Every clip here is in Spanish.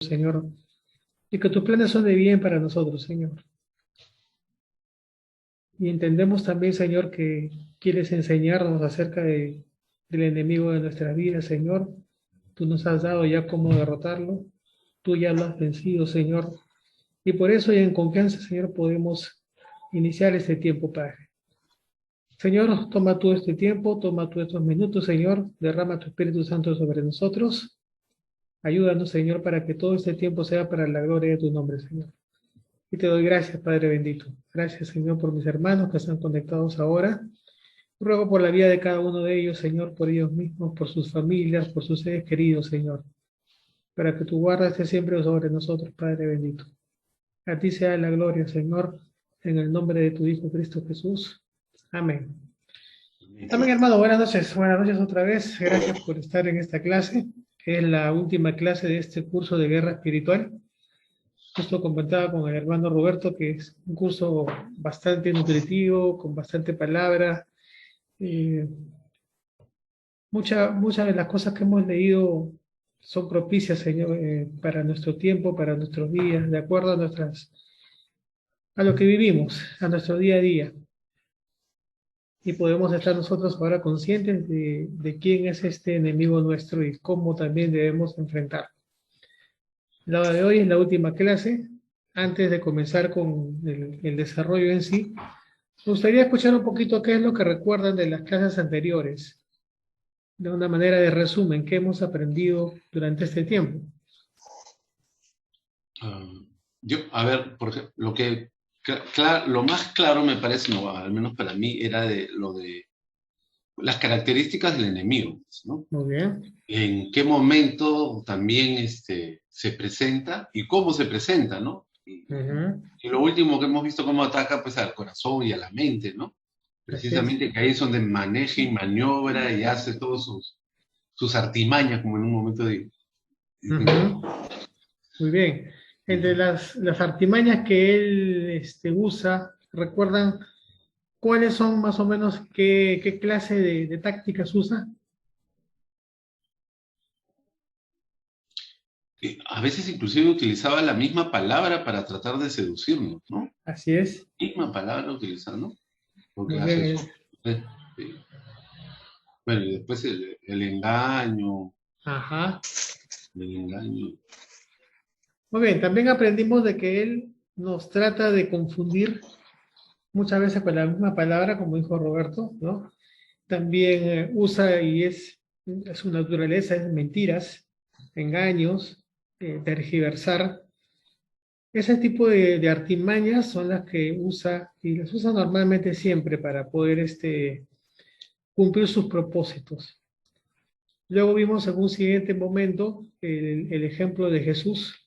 Señor, y que tus planes son de bien para nosotros, Señor. Y entendemos también, Señor, que quieres enseñarnos acerca del enemigo de nuestra vida, Señor. Tú nos has dado ya cómo derrotarlo, tú ya lo has vencido, Señor. Y por eso y en confianza, Señor, podemos iniciar este tiempo, Padre. Señor, toma tú este tiempo, toma tú estos minutos, Señor, derrama tu Espíritu Santo sobre nosotros. Ayúdanos, Señor, para que todo este tiempo sea para la gloria de tu nombre, Señor. Y te doy gracias, Padre bendito. Gracias, Señor, por mis hermanos que están conectados ahora. Ruego por la vida de cada uno de ellos, Señor, por ellos mismos, por sus familias, por sus seres queridos, Señor. Para que tu guarda esté siempre sobre nosotros, Padre bendito. A ti sea la gloria, Señor, en el nombre de tu Hijo Cristo Jesús. Amén. Amén, hermano. Buenas noches. Buenas noches otra vez. Gracias por estar en esta clase. Es la última clase de este curso de guerra espiritual. Justo comentaba con el hermano Roberto que es un curso bastante nutritivo, con bastante palabra. Muchas de las cosas que hemos leído son propicias, Señor, para nuestro tiempo, para nuestros días, de acuerdo a lo que vivimos, a nuestro día a día. Y podemos estar nosotros ahora conscientes de quién es este enemigo nuestro y cómo también debemos enfrentarlo. La de hoy es la última clase. Antes de comenzar con el desarrollo en sí, me gustaría escuchar un poquito qué es lo que recuerdan de las clases anteriores, de una manera de resumen, qué hemos aprendido durante este tiempo. A ver, por ejemplo, lo más claro me parece, no, al menos para mí, era lo de las características del enemigo, ¿no? Muy bien. En qué momento también se presenta y cómo se presenta, ¿no? Y lo último que hemos visto cómo ataca pues al corazón y a la mente, ¿no? Precisamente que ahí es donde maneja y maniobra y hace todos sus artimañas, como en un momento de... Muy bien. Entre las artimañas que él usa, ¿recuerdan cuáles son más o menos qué clase de tácticas usa? A veces inclusive utilizaba la misma palabra para tratar de seducirnos, ¿no? Así es. Misma palabra utilizando. Porque Muy hace bien. eso. Bueno, y después el engaño. Ajá. El engaño. Muy bien, también aprendimos de que él nos trata de confundir muchas veces con la misma palabra, como dijo Roberto, ¿no? También usa y es su naturaleza, es mentiras, engaños, tergiversar. Ese tipo de artimañas son las que usa y las usa normalmente siempre para poder cumplir sus propósitos. Luego vimos en un siguiente momento el ejemplo de Jesús.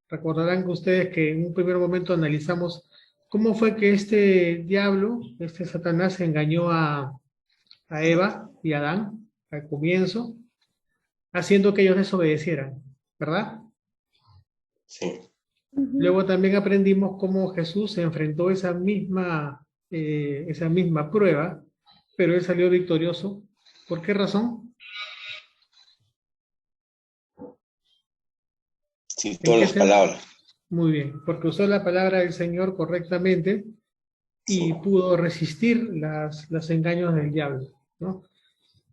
Recordarán que ustedes que en un primer momento analizamos cómo fue que este diablo, este Satanás, engañó a Eva y a Adán al comienzo, haciendo que ellos desobedecieran, ¿verdad? Sí. Luego también aprendimos cómo Jesús se enfrentó esa misma prueba, pero él salió victorioso. ¿Por qué razón? Sí, todas las palabras. Muy bien, porque usó la palabra del Señor correctamente y pudo resistir los engaños del diablo, ¿no?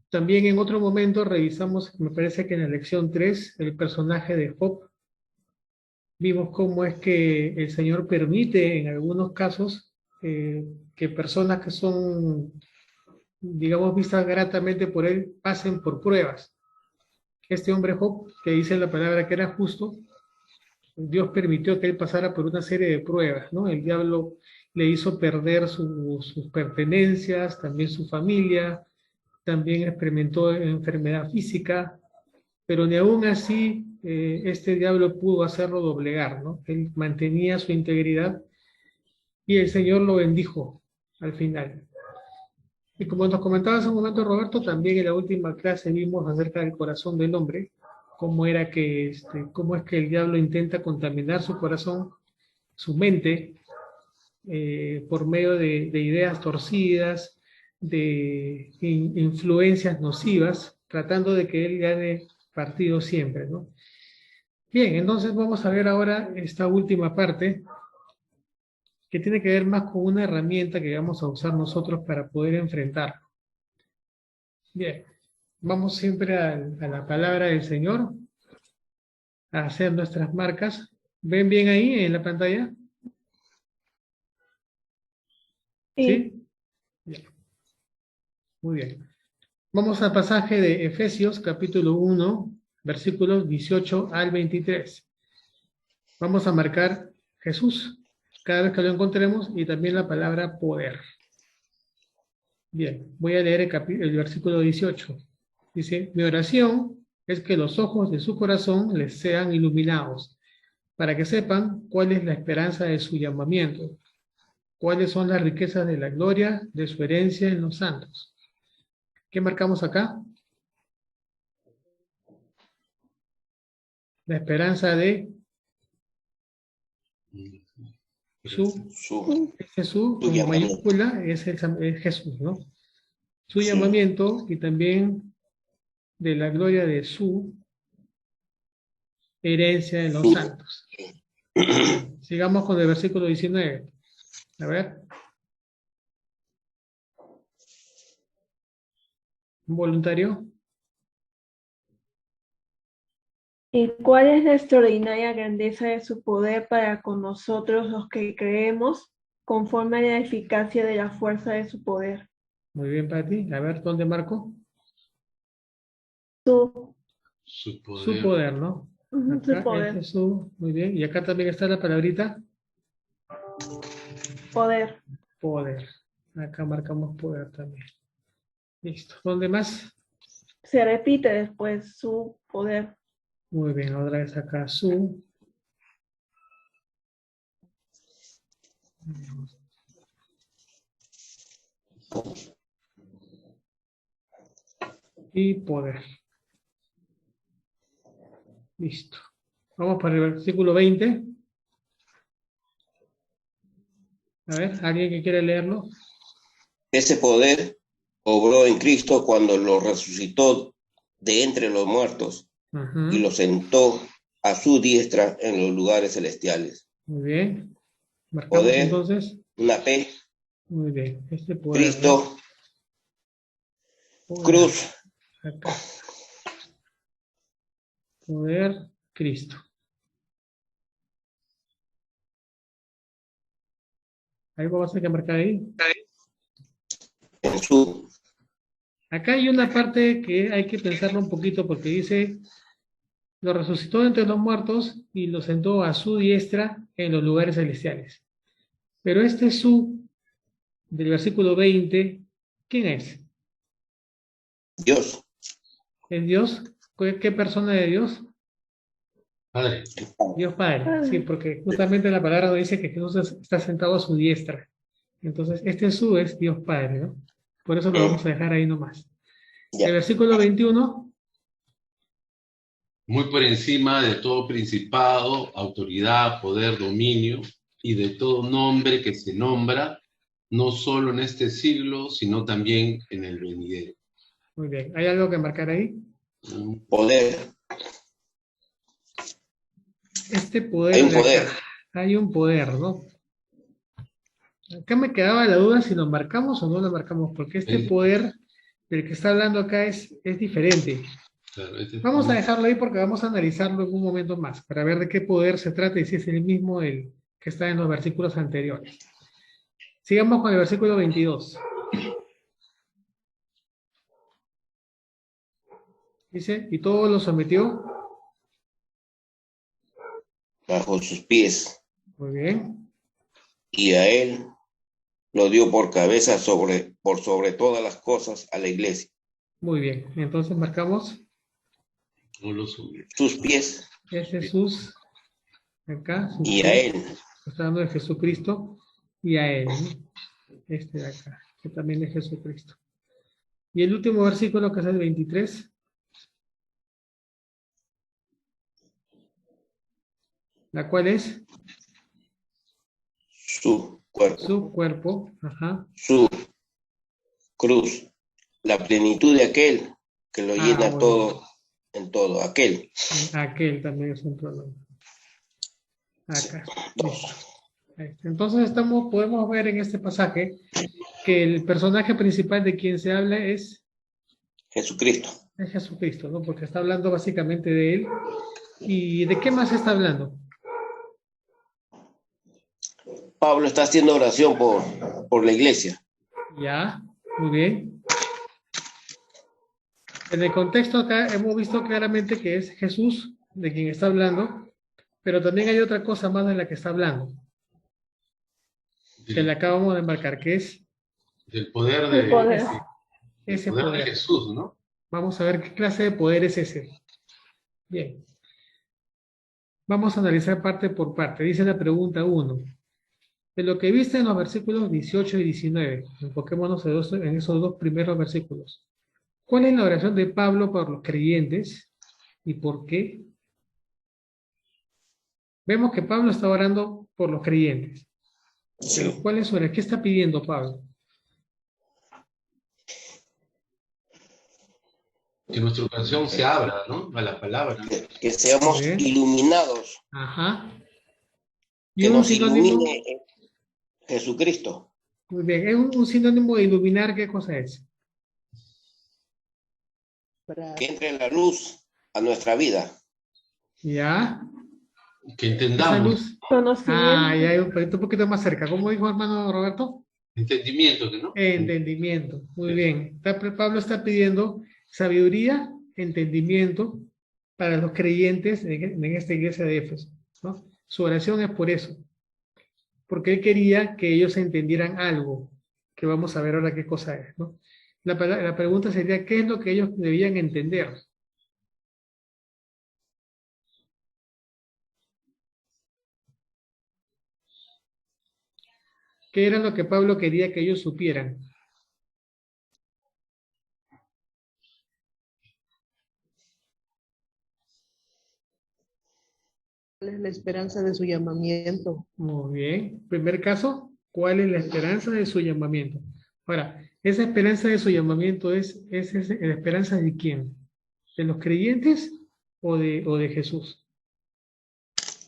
También en otro momento revisamos, me parece que en la lección 3, el personaje de Job. Vimos cómo es que el Señor permite en algunos casos que personas que son, digamos, vistas gratamente por Él, pasen por pruebas. Este hombre Job, que dice la palabra que era justo, Dios permitió que él pasara por una serie de pruebas, ¿no? El diablo le hizo perder sus pertenencias, también su familia, también experimentó enfermedad física, pero ni aún así este diablo pudo hacerlo doblegar, ¿no? Él mantenía su integridad y el Señor lo bendijo al final. Y como nos comentaba hace un momento Roberto, también en la última clase vimos acerca del corazón del hombre, cómo es que el diablo intenta contaminar su corazón, su mente, por medio de ideas torcidas, de influencias nocivas, tratando de que él gane partido siempre, ¿no? Bien, entonces vamos a ver ahora esta última parte que tiene que ver más con una herramienta que vamos a usar nosotros para poder enfrentar. Bien, vamos siempre a la palabra del Señor, a hacer nuestras marcas. ¿Ven bien ahí en la pantalla? Sí. ¿Sí? Bien. Muy bien. Vamos al pasaje de Efesios, capítulo 1, versículos 18 al 23. Vamos a marcar Jesús cada vez que lo encontremos y también la palabra poder. Bien, voy a leer el versículo 18. Dice, mi oración es que los ojos de su corazón les sean iluminados, para que sepan cuál es la esperanza de su llamamiento, cuáles son las riquezas de la gloria de su herencia en los santos. ¿Qué marcamos acá? La esperanza de su Jesús, como mayúscula, es Jesús, ¿no? Su llamamiento y también de la gloria de su herencia en los santos. Sigamos con el versículo 19. A ver. ¿Un voluntario? ¿Y cuál es la extraordinaria grandeza de su poder para con nosotros los que creemos, conforme a la eficacia de la fuerza de su poder? Muy bien, Pati. A ver, ¿dónde marco? Su poder, ¿no? Acá, su poder. este es su, muy bien. Y acá también está la palabrita Poder. poder. Acá marcamos poder también. Listo. ¿Dónde más? Se repite después su poder. Muy bien, otra vez acá su. Y poder. Listo. Vamos para el versículo 20. A ver, ¿alguien que quiere leerlo? Ese poder obró en Cristo cuando lo resucitó de entre los muertos y lo sentó a su diestra en los lugares celestiales. Muy bien. Marcamos Poder, entonces. una P. Muy bien. Este poder. Cristo, Poder. cruz. Acá. Poder, Cristo. Algo vamos a tener que marcar ahí. En su. Acá hay una parte que hay que pensarlo un poquito porque dice, lo resucitó entre los muertos y lo sentó a su diestra en los lugares celestiales. Pero este su, del versículo 20, ¿quién es? Dios. ¿Es Dios? ¿Qué persona de Dios? Padre. Dios Padre, sí, porque justamente la palabra nos dice que Jesús está sentado a su diestra. Entonces, este su es Dios Padre, ¿no? Por eso lo vamos a dejar ahí nomás. Ya. El versículo 21. Muy por encima de todo principado, autoridad, poder, dominio y de todo nombre que se nombra, no solo en este siglo, sino también en el venidero. Muy bien. ¿Hay algo que marcar ahí? Poder. Este poder. Hay un poder. Hay un poder, ¿no? Acá me quedaba la duda si lo marcamos o no lo marcamos, porque este poder del que está hablando acá es diferente. Claro, vamos a dejarlo ahí porque vamos a analizarlo en un momento más, para ver de qué poder se trata y si es el mismo el que está en los versículos anteriores. Sigamos con el versículo 22. Dice, y todo lo sometió bajo sus pies. Muy bien. Y a él lo dio por cabeza por sobre todas las cosas a la iglesia. Muy bien. Entonces marcamos sus pies. Es Jesús. Acá. Y a él. Está hablando de Jesucristo. Y a él. Este de acá. Que también es Jesucristo. Y el último versículo que es el 23. ¿La cual es? Su cuerpo. Su cuerpo. Ajá. Su cruz. La plenitud de aquel que lo llena todo en todo, aquel. Aquel también es un pronombre. Acá. Listo. Entonces podemos ver en este pasaje que el personaje principal de quien se habla es Jesucristo. Es Jesucristo, ¿no? Porque está hablando básicamente de él. ¿Y de qué más está hablando? Pablo está haciendo oración por la iglesia. Ya, muy bien. En el contexto acá hemos visto claramente que es Jesús de quien está hablando, pero también hay otra cosa más de la que está hablando, que le acabamos de marcar, que es del poder de ese poder poder de Jesús, ¿no? Vamos a ver qué clase de poder es ese. Bien. Vamos a analizar parte por parte. Dice la pregunta 1. De lo que viste en los versículos 18 y 19, enfoquémonos en esos dos primeros versículos. ¿Cuál es la oración de Pablo por los creyentes y por qué? Vemos que Pablo está orando por los creyentes. Pero ¿cuál es su oración? ¿Qué está pidiendo Pablo? Que nuestra corazón se abra, ¿no? A la palabra. Que seamos iluminados. Ajá. Que nos ilumine Jesucristo. Muy bien. ¿Es un sinónimo de iluminar? ¿Qué cosa es? Que entre la luz a nuestra vida. Ya. Que entendamos. Ya un poquito más cerca. ¿Cómo dijo hermano Roberto? Entendimiento, ¿no? Entendimiento. Muy bien. Pablo está pidiendo sabiduría, entendimiento para los creyentes en esta iglesia de Éfeso, ¿no? Su oración es por eso. Porque él quería que ellos entendieran algo, que vamos a ver ahora qué cosa es, ¿no? La pregunta sería, ¿qué es lo que ellos debían entender? ¿Qué era lo que Pablo quería que ellos supieran? ¿Cuál es la esperanza de su llamamiento? Muy bien. Primer caso, ¿cuál es la esperanza de su llamamiento? Ahora, esa esperanza de su llamamiento es la esperanza de quién? ¿De los creyentes o de Jesús?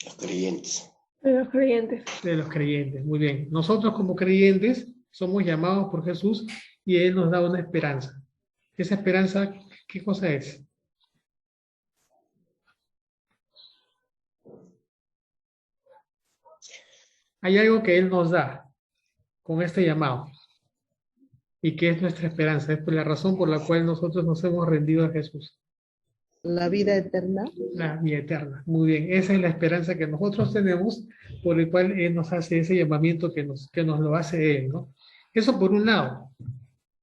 Los creyentes. De los creyentes. De los creyentes, muy bien. Nosotros como creyentes somos llamados por Jesús y Él nos da una esperanza. Esa esperanza, ¿qué cosa es? Hay algo que Él nos da con este llamado y que es nuestra esperanza. Es por la razón por la cual nosotros nos hemos rendido a Jesús. ¿La vida eterna? La vida eterna. Muy bien. Esa es la esperanza que nosotros tenemos, por el cual Él nos hace ese llamamiento que nos lo hace Él, ¿no? Eso por un lado.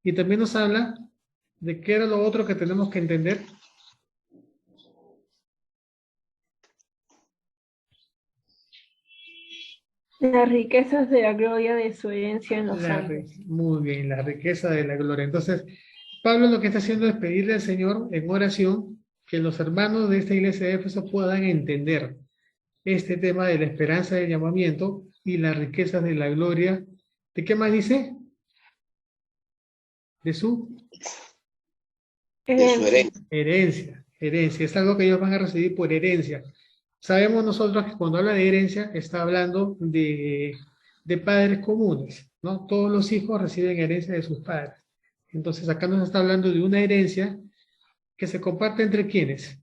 Y también nos habla de qué era lo otro que tenemos que entender. Las riquezas de la gloria de su herencia en los santos. Muy bien, la riqueza de la gloria. Entonces, Pablo lo que está haciendo es pedirle al Señor en oración que los hermanos de esta iglesia de Éfeso puedan entender este tema de la esperanza del llamamiento y las riquezas de la gloria. ¿De qué más dice? De su herencia. Herencia. Es algo que ellos van a recibir por herencia. Sabemos nosotros que cuando habla de herencia está hablando de padres comunes, ¿no? Todos los hijos reciben herencia de sus padres. Entonces acá nos está hablando de una herencia que se comparte entre ¿quiénes?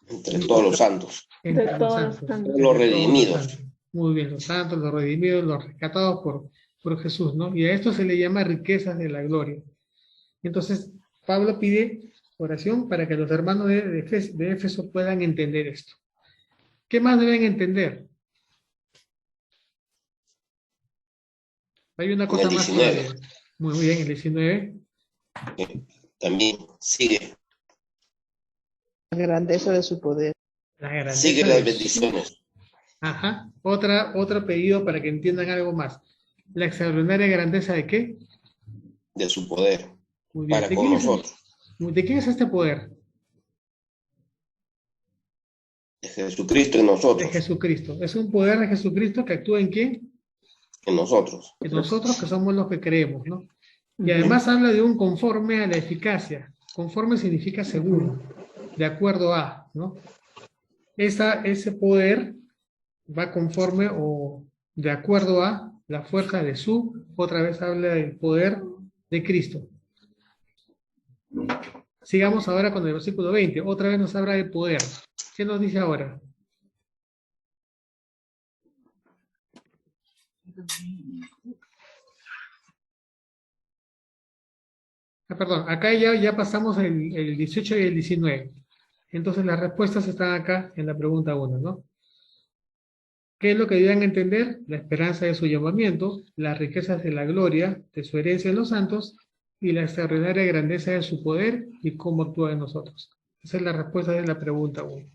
Entre todos los santos. Entre los santos. Los redimidos. Muy bien, los santos, los redimidos, los rescatados por Jesús, ¿no? Y a esto se le llama riquezas de la gloria. Entonces, Pablo pide oración para que los hermanos de Éfeso puedan entender esto. ¿Qué más deben entender? Hay una cosa más. Muy bien, el 19. También sigue. La grandeza de su poder. Sigue las bendiciones. Ajá. Otro pedido para que entiendan algo más. La extraordinaria grandeza de ¿qué? De su poder. Muy bien. Para con nosotros. ¿De quién es este poder? De Jesucristo en nosotros. De Jesucristo. Es un poder de Jesucristo que actúa ¿en quién? En nosotros. En nosotros que somos los que creemos, ¿no? Y además habla de un conforme a la eficacia. Conforme significa según, de acuerdo a, ¿no? Ese poder va conforme o de acuerdo a la fuerza de su, otra vez habla del poder de Cristo. Sigamos ahora con el versículo 20, otra vez nos habla del poder. ¿Qué nos dice ahora? Perdón, acá ya pasamos el 18 y el 19. Entonces las respuestas están acá en la pregunta 1, ¿no? ¿Qué es lo que deben entender? La esperanza de su llamamiento, las riquezas de la gloria, de su herencia en los santos, y la extraordinaria grandeza de su poder y cómo actúa en nosotros. Esa es la respuesta de la pregunta 1.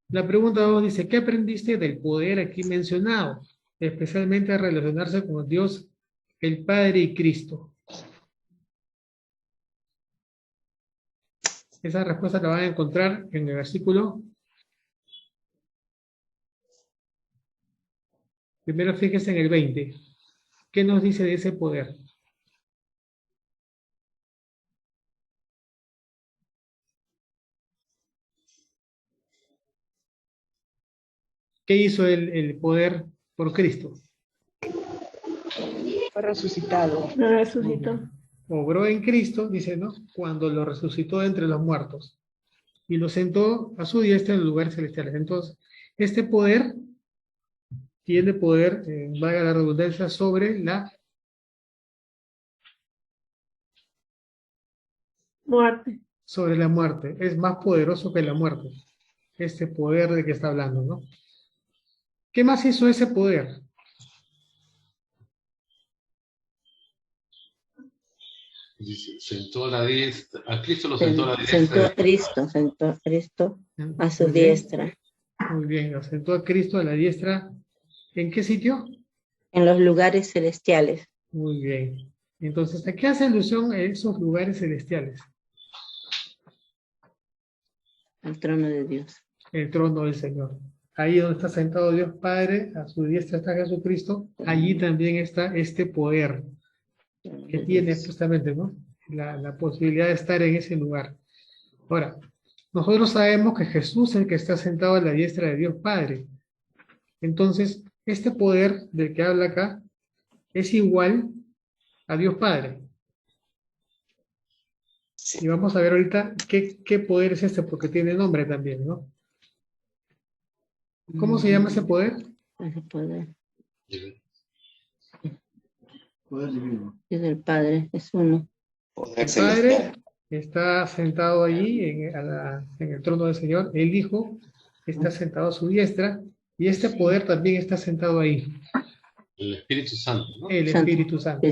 La pregunta 2 dice, ¿qué aprendiste del poder aquí mencionado? Especialmente a relacionarse con Dios, el Padre y Cristo. Esa respuesta la van a encontrar en el versículo. Primero fíjese en el 20. ¿Qué nos dice de ese poder? ¿Qué hizo el poder por Cristo? Fue resucitado. Lo resucitó. Obró en Cristo, dice, ¿no? Cuando lo resucitó de entre los muertos. Y lo sentó a su diestra en los lugares celestiales. Entonces, este poder tiene poder, valga la redundancia, sobre la Muerte. Sobre la muerte. Es más poderoso que la muerte. Este poder de que está hablando, ¿no? ¿Qué más hizo ese poder? Sentó a la diestra, a Cristo lo sentó a la diestra. Sentó a Cristo a su diestra. Muy bien, lo sentó a Cristo a la diestra. ¿En qué sitio? En los lugares celestiales. Muy bien. Entonces, ¿a qué hace alusión esos lugares celestiales? Al trono de Dios. El trono del Señor. Ahí donde está sentado Dios Padre, a su diestra está Jesucristo, allí también está este poder que tiene justamente, ¿no? La posibilidad de estar en ese lugar. Ahora, nosotros sabemos que Jesús es el que está sentado a la diestra de Dios Padre. Entonces, este poder del que habla acá es igual a Dios Padre. Y vamos a ver ahorita qué poder es este, porque tiene nombre también, ¿no? ¿Cómo se llama ese poder? Ese poder. Poder divino. Es del Padre, es uno. El Padre está sentado allí en el trono del Señor. El Hijo está sentado a su diestra. Y este poder también está sentado ahí. El Espíritu Santo, ¿no? El Espíritu Santo.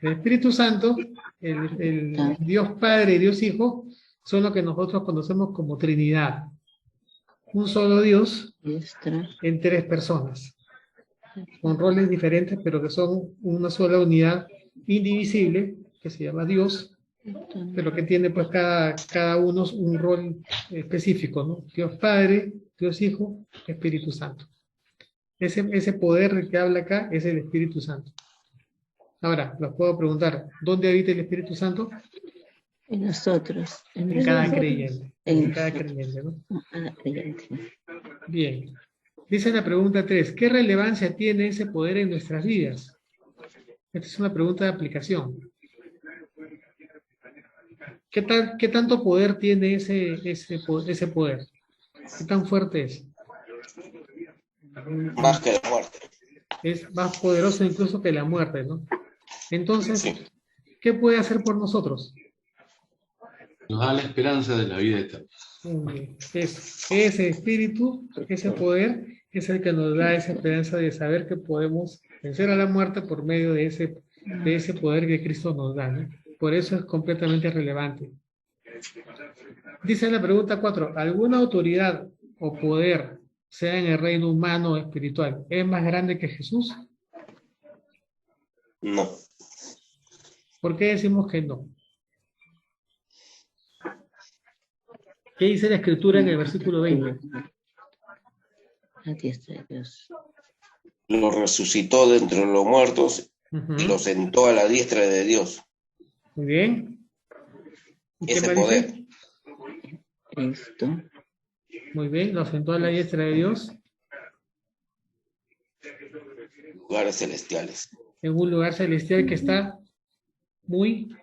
El Espíritu Santo, el Dios Padre y Dios Hijo, son lo que nosotros conocemos como Trinidad. Un solo Dios en tres personas. Con roles diferentes, pero que son una sola unidad indivisible, que se llama Dios, pero que tiene pues cada uno un rol específico, ¿no? Dios Padre, Dios Hijo, Espíritu Santo. Ese poder del que habla acá es el Espíritu Santo. Ahora, los puedo preguntar, ¿dónde habita el Espíritu Santo? En nosotros. En cada creyente. En cada creyente, ¿no? Cada creyente. Bien. Dice la pregunta 3, ¿qué relevancia tiene ese poder en nuestras vidas? Esta es una pregunta de aplicación. ¿Qué tanto poder tiene ese poder? ¿Qué tan fuerte es? Más que la muerte. Es más poderoso incluso que la muerte, ¿no? Entonces, ¿qué puede hacer por nosotros? Nos da la esperanza de la vida eterna. Ese espíritu, ese poder, es el que nos da esa esperanza de saber que podemos vencer a la muerte por medio de ese poder que Cristo nos da, ¿no? Por eso es completamente relevante. Dice la pregunta 4, ¿alguna autoridad o poder, sea en el reino humano o espiritual, es más grande que Jesús? No. ¿Por qué decimos que no? ¿Qué dice la Escritura en el versículo 20? La diestra de Dios. Lo resucitó de entre los muertos y lo sentó a la diestra de Dios. Muy bien. ¿Qué ese más poder. dice? Cristo. Muy bien, lo sentó a la diestra de Dios Lugares celestiales. en un lugar celestial que está muy,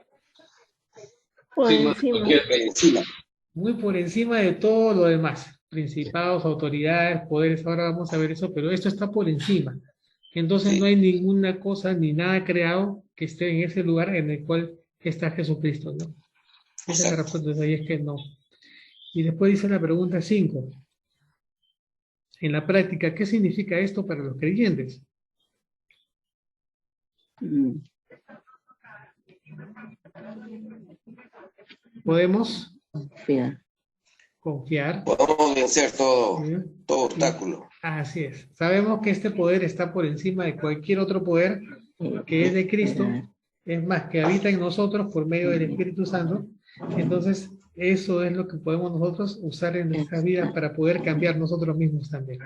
Por Sí, encima. Encima. muy por encima de todo lo demás. Principados, autoridades, poderes, ahora vamos a ver eso, pero esto está por encima. Entonces no Sí. hay ninguna cosa ni nada creado que esté en ese lugar en el cual está Jesucristo, ¿no? Esa es la Exacto. respuesta de ahí, es que no. Y después dice la pregunta 5. En la práctica, ¿qué significa esto para los creyentes? Mm, Podemos Confiar. confiar. Podemos vencer todo ¿Sí? obstáculo. Así es. Sabemos que este poder está por encima de cualquier otro poder que es de Cristo. Es más, que habita en nosotros por medio del Espíritu Santo. Entonces, eso es lo que podemos nosotros usar en nuestras vidas para poder cambiar nosotros mismos también.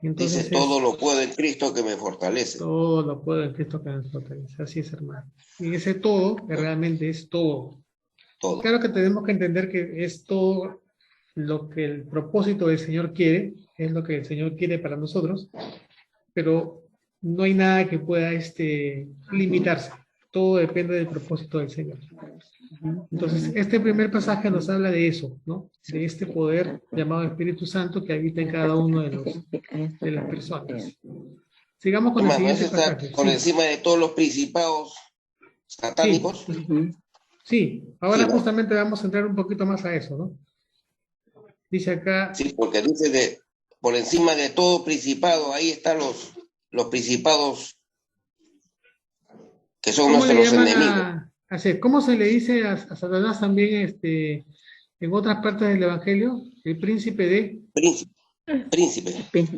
Entonces, Dice, todo lo puedo en Cristo que me fortalece. todo lo puedo en Cristo que nos fortalece. Así es, hermano. Y ese todo, que realmente es todo. Todo. Claro que tenemos que entender que es todo lo que el propósito del Señor quiere, es lo que el Señor quiere para nosotros, pero no hay nada que pueda limitarse. Todo depende del propósito del Señor. Entonces, este primer pasaje nos habla de eso, ¿no? De este poder llamado Espíritu Santo que habita en cada uno de las personas. Sigamos con el Hermano, siguiente eso está pasaje. por Sí, encima de todos los principados satánicos. sí, ahora Sí, ¿no? justamente vamos a entrar un poquito más a eso, ¿no? Dice acá, Sí, porque dice por encima de todo principado, ahí están los principados que son ¿cómo le nuestros llaman enemigos. cómo se le dice a Satanás también en otras partes del Evangelio? El príncipe Príncipe.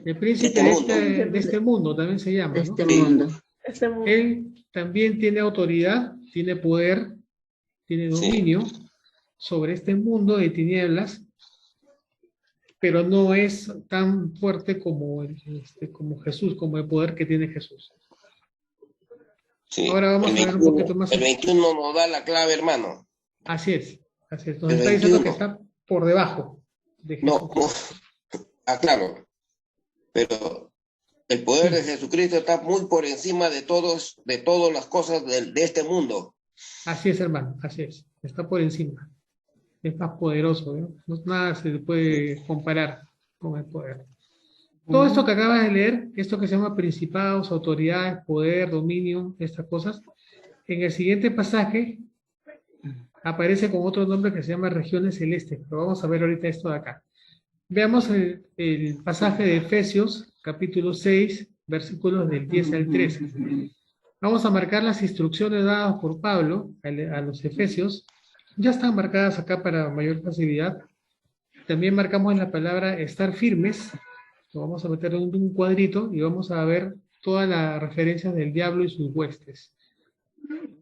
el príncipe Este mundo. de este mundo también se llama, De ¿no? este mundo. Este mundo. Él también tiene autoridad, tiene poder, tiene Sí. dominio sobre este mundo de tinieblas, pero no es tan fuerte como, como Jesús, como el poder que tiene Jesús. Sí. Ahora vamos a ver un poquito más. El 21 nos da la clave, hermano. Así es, así es. Nos El está diciendo 21. que está por debajo de No, Jesús. claro. Pero el poder de Jesucristo está muy por encima de todas las cosas de este mundo. Así es, hermano, así es. Está por encima. Es más poderoso, ¿no? Nada se puede comparar con el poder. Todo esto que acabas de leer, esto que se llama principados, autoridades, poder, dominio, estas cosas, en el siguiente pasaje aparece con otro nombre que se llama regiones celestes, pero vamos a ver ahorita esto de acá. Veamos el pasaje de Efesios, capítulo 6, versículos del 10 al 13. Vamos a marcar las instrucciones dadas por Pablo a los Efesios. Ya están marcadas acá para mayor facilidad. También marcamos en la palabra estar firmes. Lo vamos a meter en un cuadrito y vamos a ver todas las referencias del diablo y sus huestes.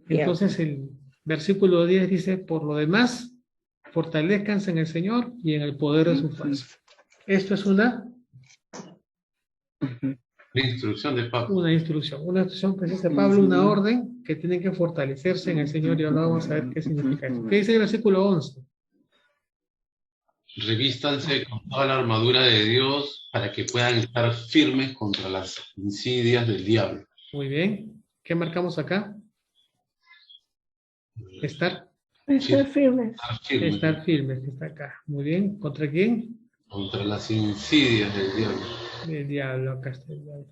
Entonces el versículo 10 dice, por lo demás, fortalezcanse en el Señor y en el poder de su fuerza. Esto es una instrucción de Pablo. Una instrucción que dice Pablo, una orden que tienen que fortalecerse en el Señor y ahora vamos a ver qué significa eso. ¿Qué dice el versículo 11? Revístanse con toda la armadura de Dios para que puedan estar firmes contra las insidias del diablo. Muy bien. ¿Qué marcamos acá? Estar firmes. Estar firmes, que está acá. Muy bien. ¿Contra quién? Contra las insidias del diablo. El diablo, acá está el diablo.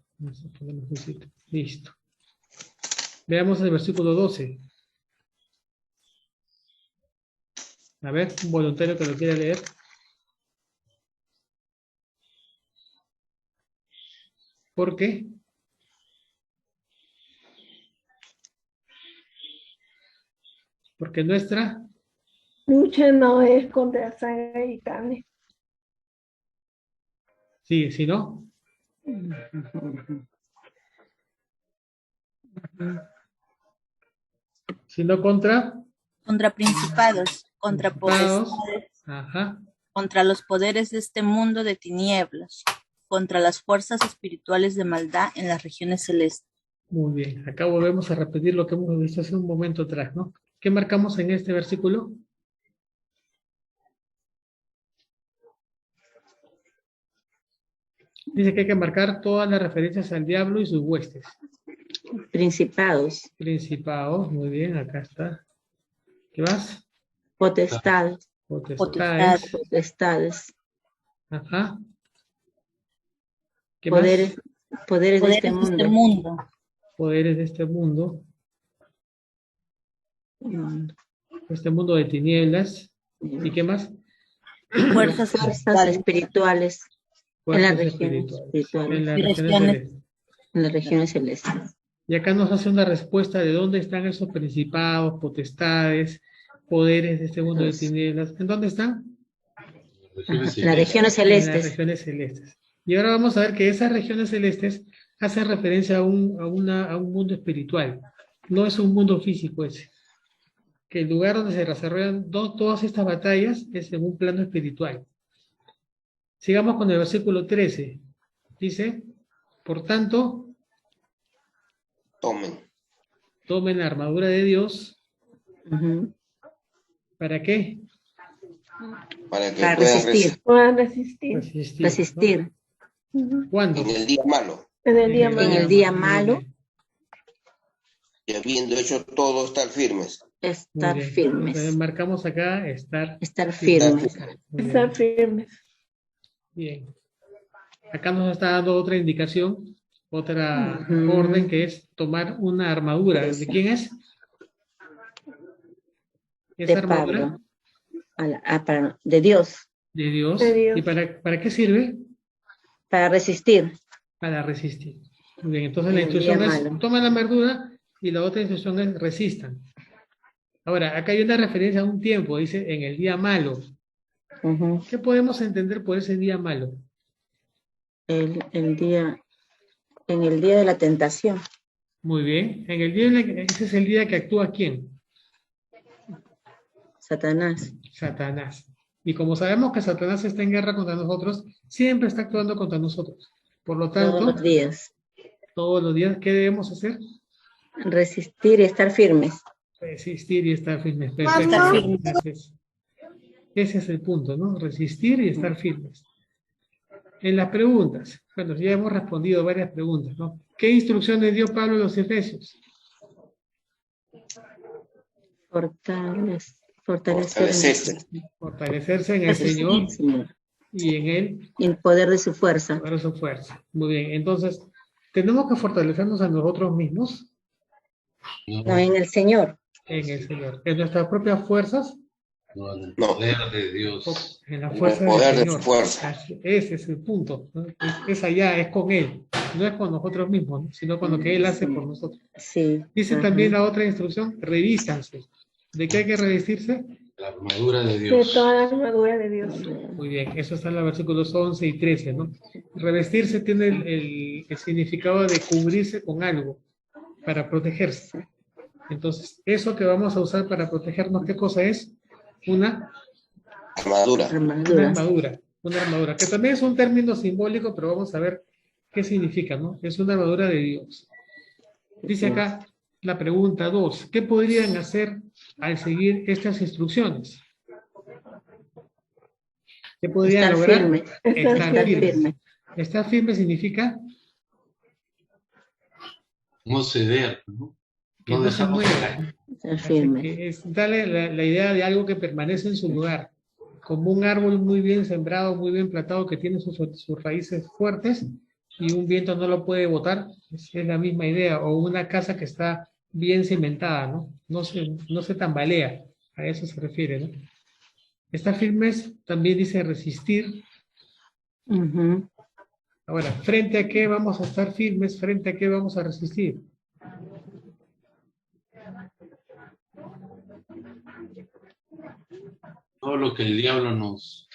Listo. Veamos el versículo 12. A ver, un voluntario que lo quiera leer. ¿Por qué? Porque nuestra lucha no es contra sangre y carne. Sí, si no. Sino contra principados, contra potestades, contra los poderes de este mundo de tinieblas, contra las fuerzas espirituales de maldad en las regiones celestes. Muy bien, acá volvemos a repetir lo que hemos visto hace un momento atrás, ¿no? ¿Qué marcamos en este versículo? Dice que hay que marcar todas las referencias al diablo y sus huestes. Principados. Principados, muy bien, acá está. ¿Qué más? Potestades. Potestades. Potestades. Ajá. ¿Qué Poderes, más? poderes de este mundo. Poderes de este mundo. Este mundo de tinieblas. ¿Y qué más? Fuerzas espirituales. En las Fuerzas regiones espirituales. En las regiones celestes. En las regiones celestes. Y acá nos hace una respuesta de dónde están esos principados, potestades, poderes de este mundo de tinieblas. ¿En dónde están? En las regiones celestes. En las regiones celestes. Y ahora vamos a ver que esas regiones celestes hacen referencia a un mundo espiritual. No es un mundo físico ese. Que el lugar donde se desarrollan todas estas batallas es en un plano espiritual. Sigamos con el versículo 13. Dice, por tanto, tomen la armadura de Dios. ¿Para qué? Para que puedan resistir. ¿no? ¿Cuándo? En el día malo. En el día malo. Y habiendo hecho todo, estar firmes. Estar firmes. Entonces, marcamos acá estar firmes. Estar firmes. Bien. Acá nos está dando otra indicación, otra orden, que es tomar una armadura. ¿De quién es? ¿Esa De armadura? Pablo. De Dios. De Dios. ¿Y para qué sirve? Para resistir. Para resistir. Muy bien, entonces la instrucción es, tomen la armadura, y la otra instrucción es, resistan. Ahora, acá hay una referencia a un tiempo, dice, en el día malo. ¿Qué podemos entender por ese día malo? En el día de la tentación. Muy bien. Ese es el día que actúa ¿quién? Satanás. Satanás. Y como sabemos que Satanás está en guerra contra nosotros, siempre está actuando contra nosotros. Por lo tanto, todos los días. Todos los días, ¿qué debemos hacer? Resistir y estar firmes. Resistir y estar firmes. Estar firmes. Gracias. Ese es el punto, ¿no? Resistir y estar firmes. En las preguntas, bueno, ya hemos respondido varias preguntas, ¿no? ¿Qué instrucciones dio Pablo a los Efesios? Fortalecerse en el Señor y en Él. Y el poder de su fuerza. El poder de su fuerza. Muy bien, entonces, ¿tenemos que fortalecernos a nosotros mismos? No, en el Señor. En el Señor. ¿En nuestras propias fuerzas? No, en el poder de Dios. En la fuerza del Señor. Ese es el punto, ¿no? Es allá, es con Él. No es con nosotros mismos, ¿no? Sino con lo que Él hace por nosotros. Sí. Dice también la otra instrucción, revístanse. ¿De qué hay que revestirse? La armadura de Dios. De toda la armadura de Dios. Muy bien, eso está en los versículos 11 y 13, ¿no? Revestirse tiene el significado de cubrirse con algo para protegerse. Entonces, eso que vamos a usar para protegernos, ¿qué cosa es? Una armadura. Una armadura, que también es un término simbólico, pero vamos a ver qué significa, ¿no? Es una armadura de Dios. Dice acá la pregunta 2, ¿qué podrían hacer al seguir estas instrucciones? ¿Qué podrían lograr? Firme. Estar firme. Estar firme significa no ceder, ¿no? Que no se mueva. Es darle la idea de algo que permanece en su lugar, como un árbol muy bien sembrado, muy bien plantado, que tiene sus raíces fuertes y un viento no lo puede botar. Es la misma idea. O una casa que está bien cimentada, ¿no? No se tambalea. A eso se refiere, ¿no? Estar firmes también dice resistir. Ahora, ¿frente a qué vamos a estar firmes? ¿Frente a qué vamos a resistir? Todo lo que el diablo nos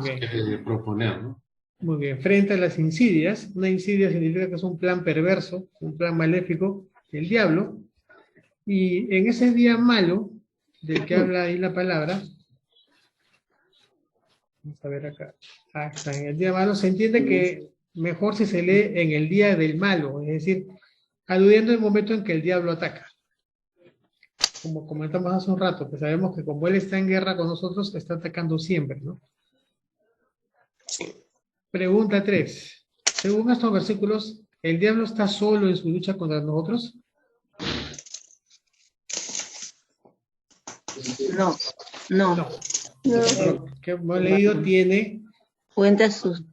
quiere proponer, ¿no? Muy bien. Frente a las insidias, una insidia significa que es un plan perverso, un plan maléfico del diablo. Y en ese día malo, del que habla ahí la palabra, vamos a ver acá. En el día malo se entiende que mejor si se lee en el día del malo, es decir, aludiendo al momento en que el diablo ataca. Como comentamos hace un rato, que sabemos que como él está en guerra con nosotros, está atacando siempre, ¿no? Sí. Pregunta 3. según estos versículos, ¿el diablo está solo en su lucha contra nosotros? No, no. No. Lo que hemos leído tiene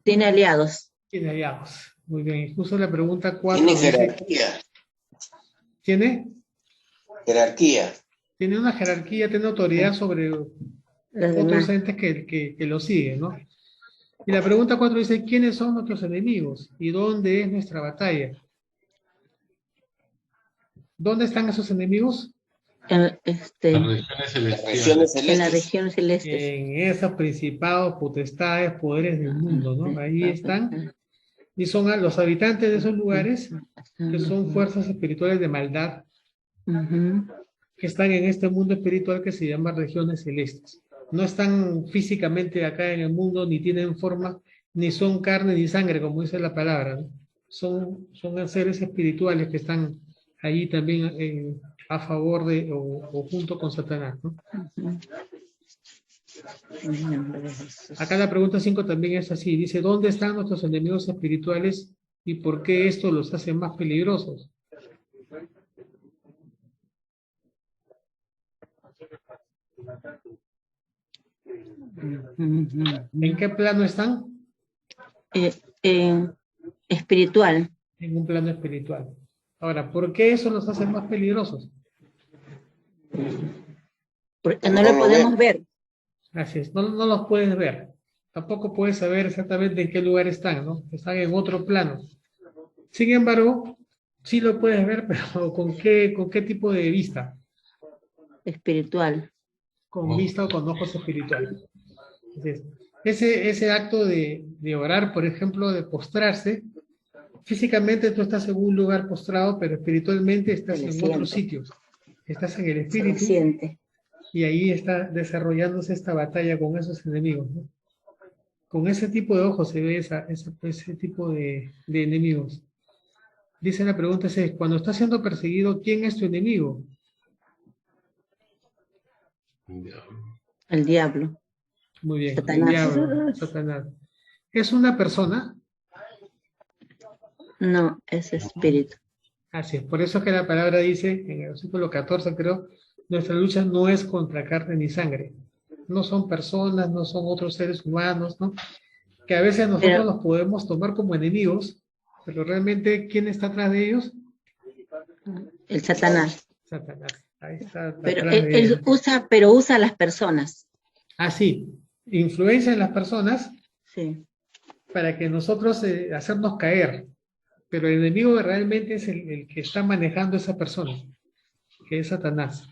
Tiene aliados. aliados. Muy bien. Justo la pregunta 4. Tiene jerarquía. ¿Tiene? Jerarquía. Tiene una jerarquía, tiene autoridad sobre otros entes que lo siguen, ¿no? Y la pregunta 4 dice, ¿quiénes son nuestros enemigos? ¿Y dónde es nuestra batalla? ¿Dónde están esos enemigos? En las regiones celestes. En esos principados, potestades, poderes del mundo, ¿no? Ahí están. Y son los habitantes de esos lugares, que son fuerzas espirituales de maldad, que están en este mundo espiritual que se llama regiones celestes. No están físicamente acá en el mundo, ni tienen forma, ni son carne ni sangre, como dice la palabra, ¿no? Son seres espirituales que están allí también a favor de o junto con Satanás, ¿no? Acá la pregunta 5 también es así, dice, ¿dónde están nuestros enemigos espirituales y por qué esto los hace más peligrosos? ¿En qué plano están? Espiritual. En un plano espiritual. Ahora, ¿por qué eso los hace más peligrosos? Porque no lo podemos ver. Así es, no los puedes ver. Tampoco puedes saber exactamente en qué lugar están, ¿no? Están en otro plano. Sin embargo, sí lo puedes ver, pero ¿con qué tipo de vista? Espiritual. Con vista o con ojos espirituales. Ese acto de orar, por ejemplo, de postrarse, físicamente tú estás en un lugar postrado, pero espiritualmente estás en otro sitio. Estás en el espíritu y ahí está desarrollándose esta batalla con esos enemigos, ¿no? Con ese tipo de ojos se ve ese tipo de enemigos. Dice la pregunta es, cuando estás siendo perseguido, ¿quién es tu enemigo? El diablo. Muy bien, Satanás. el diablo, Satanás. ¿Es una persona? No, es espíritu. Así es, por eso es que la palabra dice, en el versículo 14 creo, nuestra lucha no es contra carne ni sangre. No son personas, no son otros seres humanos, ¿no? Que a veces nosotros los podemos tomar como enemigos, pero realmente, ¿quién está atrás de ellos? El Satanás. Satanás. Ahí está. Pero él usa a las personas. Ah, sí. Influencia en las personas. Sí. Para que nosotros hacernos caer. Pero el enemigo realmente es el que está manejando a esa persona, que es Satanás.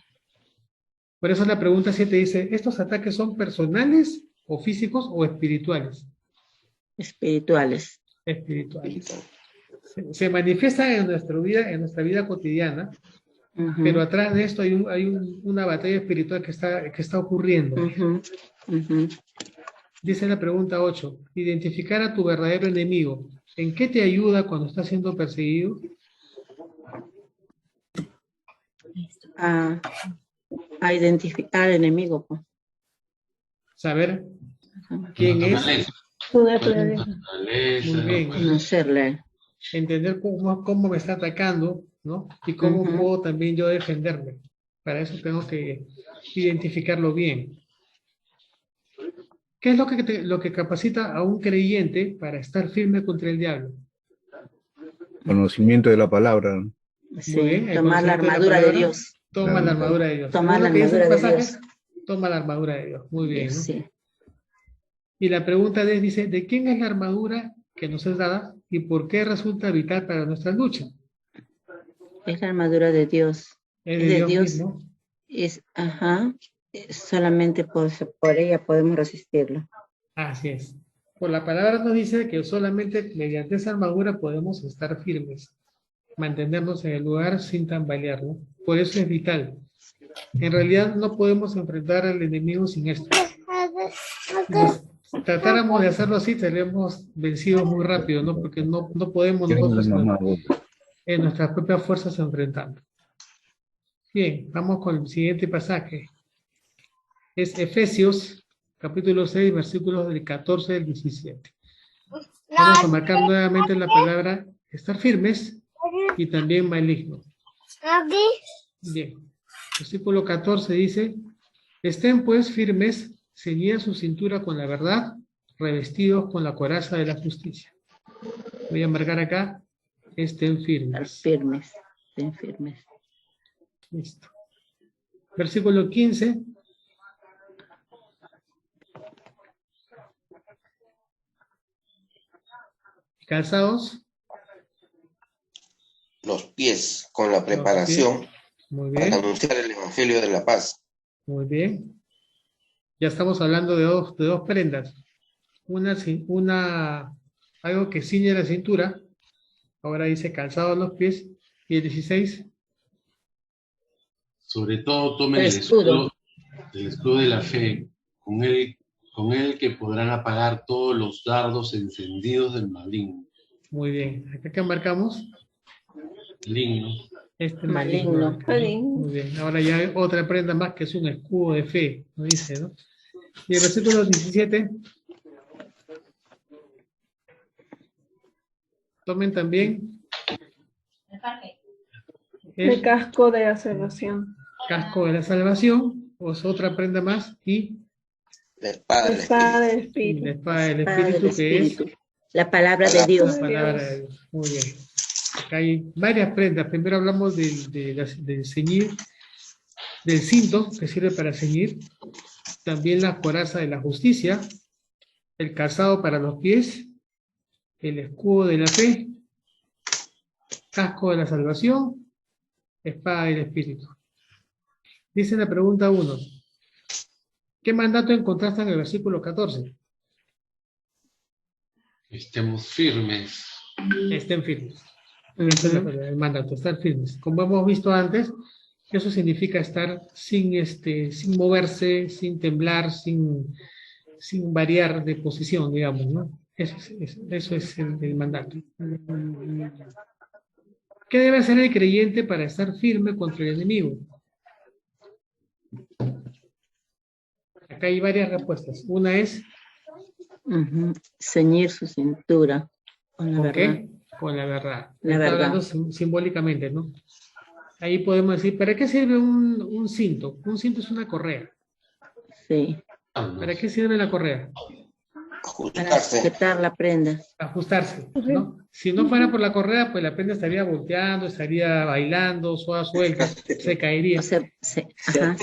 Por eso la pregunta 7 dice, ¿estos ataques son personales o físicos o espirituales? Espirituales. Espirituales. Se manifiestan en nuestra vida cotidiana, pero atrás de esto hay una batalla espiritual que está ocurriendo. Dice la pregunta 8, identificar a tu verdadero enemigo. ¿En qué te ayuda cuando estás siendo perseguido? A identificar al enemigo. Pues. Saber quién es. Su naturaleza. Muy bien. Conocerle. Entender cómo me está atacando, ¿no? Y cómo puedo también yo defenderme. Para eso tengo que identificarlo bien. ¿Qué es lo que capacita a un creyente para estar firme contra el diablo? Conocimiento de la palabra. Sí, tomar la armadura de Dios. Toma la armadura de Dios. Tomar la armadura de Dios. Toma la armadura de Dios. Muy bien, ¿no? Sí. Y la pregunta dice, ¿de quién es la armadura que nos es dada y por qué resulta vital para nuestra lucha? Es la armadura de Dios. Es de Dios mismo. Solamente por ella podemos resistirlo. Así es. Por la palabra nos dice que solamente mediante esa armadura podemos estar firmes, mantenernos en el lugar sin tambalear, ¿no? Por eso es vital. En realidad no podemos enfrentar al enemigo sin esto. Si tratáramos de hacerlo así, estaríamos vencidos muy rápido, ¿no? Porque no podemos nosotros en nuestras propias fuerzas enfrentando. Bien, vamos con el siguiente pasaje. Es Efesios, capítulo 6, versículos del 14 al 17. Vamos vamos a marcar nuevamente la palabra estar firmes y también maligno. Bien. Versículo 14 dice, estén pues firmes, ceñida su cintura con la verdad, revestidos con la coraza de la justicia. Voy a marcar acá, estén firmes. Firmes, estén firmes. Listo. Versículo 15. Calzados. Los pies con la preparación Muy bien. para anunciar el Evangelio de la paz. Muy bien. Ya estamos hablando de dos prendas. Algo que ciñe la cintura. Ahora dice calzados los pies. Y el 16. Sobre todo tomen el escudo de la fe, con el que podrán apagar todos los dardos encendidos del maligno. Muy bien. ¿Acá qué marcamos? Maligno. Maligno. Muy bien. Ahora ya hay otra prenda más que es un escudo de fe. ¿No dice, no? Y el versículo 17. Tomen también el casco de la salvación. Casco de la salvación, o es otra prenda más, y la espada del Espíritu. La espada del Espíritu, que es la palabra de Dios. La palabra de Dios. Muy bien. Acá hay varias prendas. Primero hablamos del ceñir, del cinto, que sirve para ceñir. También la coraza de la justicia, el calzado para los pies, el escudo de la fe, casco de la salvación, espada del Espíritu. Dice la pregunta 1. ¿Qué mandato encontraste en el versículo 14? Estemos firmes. Estén firmes. Ese es el mandato, estar firmes. Como hemos visto antes, eso significa estar sin moverse, sin temblar, sin variar de posición, digamos, ¿no? Eso es el mandato. ¿Qué debe hacer el creyente para estar firme contra el enemigo? Acá hay varias respuestas. Una es... ceñir su cintura con la verdad. ¿Qué? Con la verdad. La verdad. Hablando simbólicamente, ¿no? Ahí podemos decir, ¿para qué sirve un cinto? Un cinto es una correa. Sí. ¿Para qué sirve la correa? Para sujetar la prenda. Ajustarse, ¿no? Si no fuera por la correa, pues la prenda estaría volteando, estaría bailando, suelta, se caería. O sea, se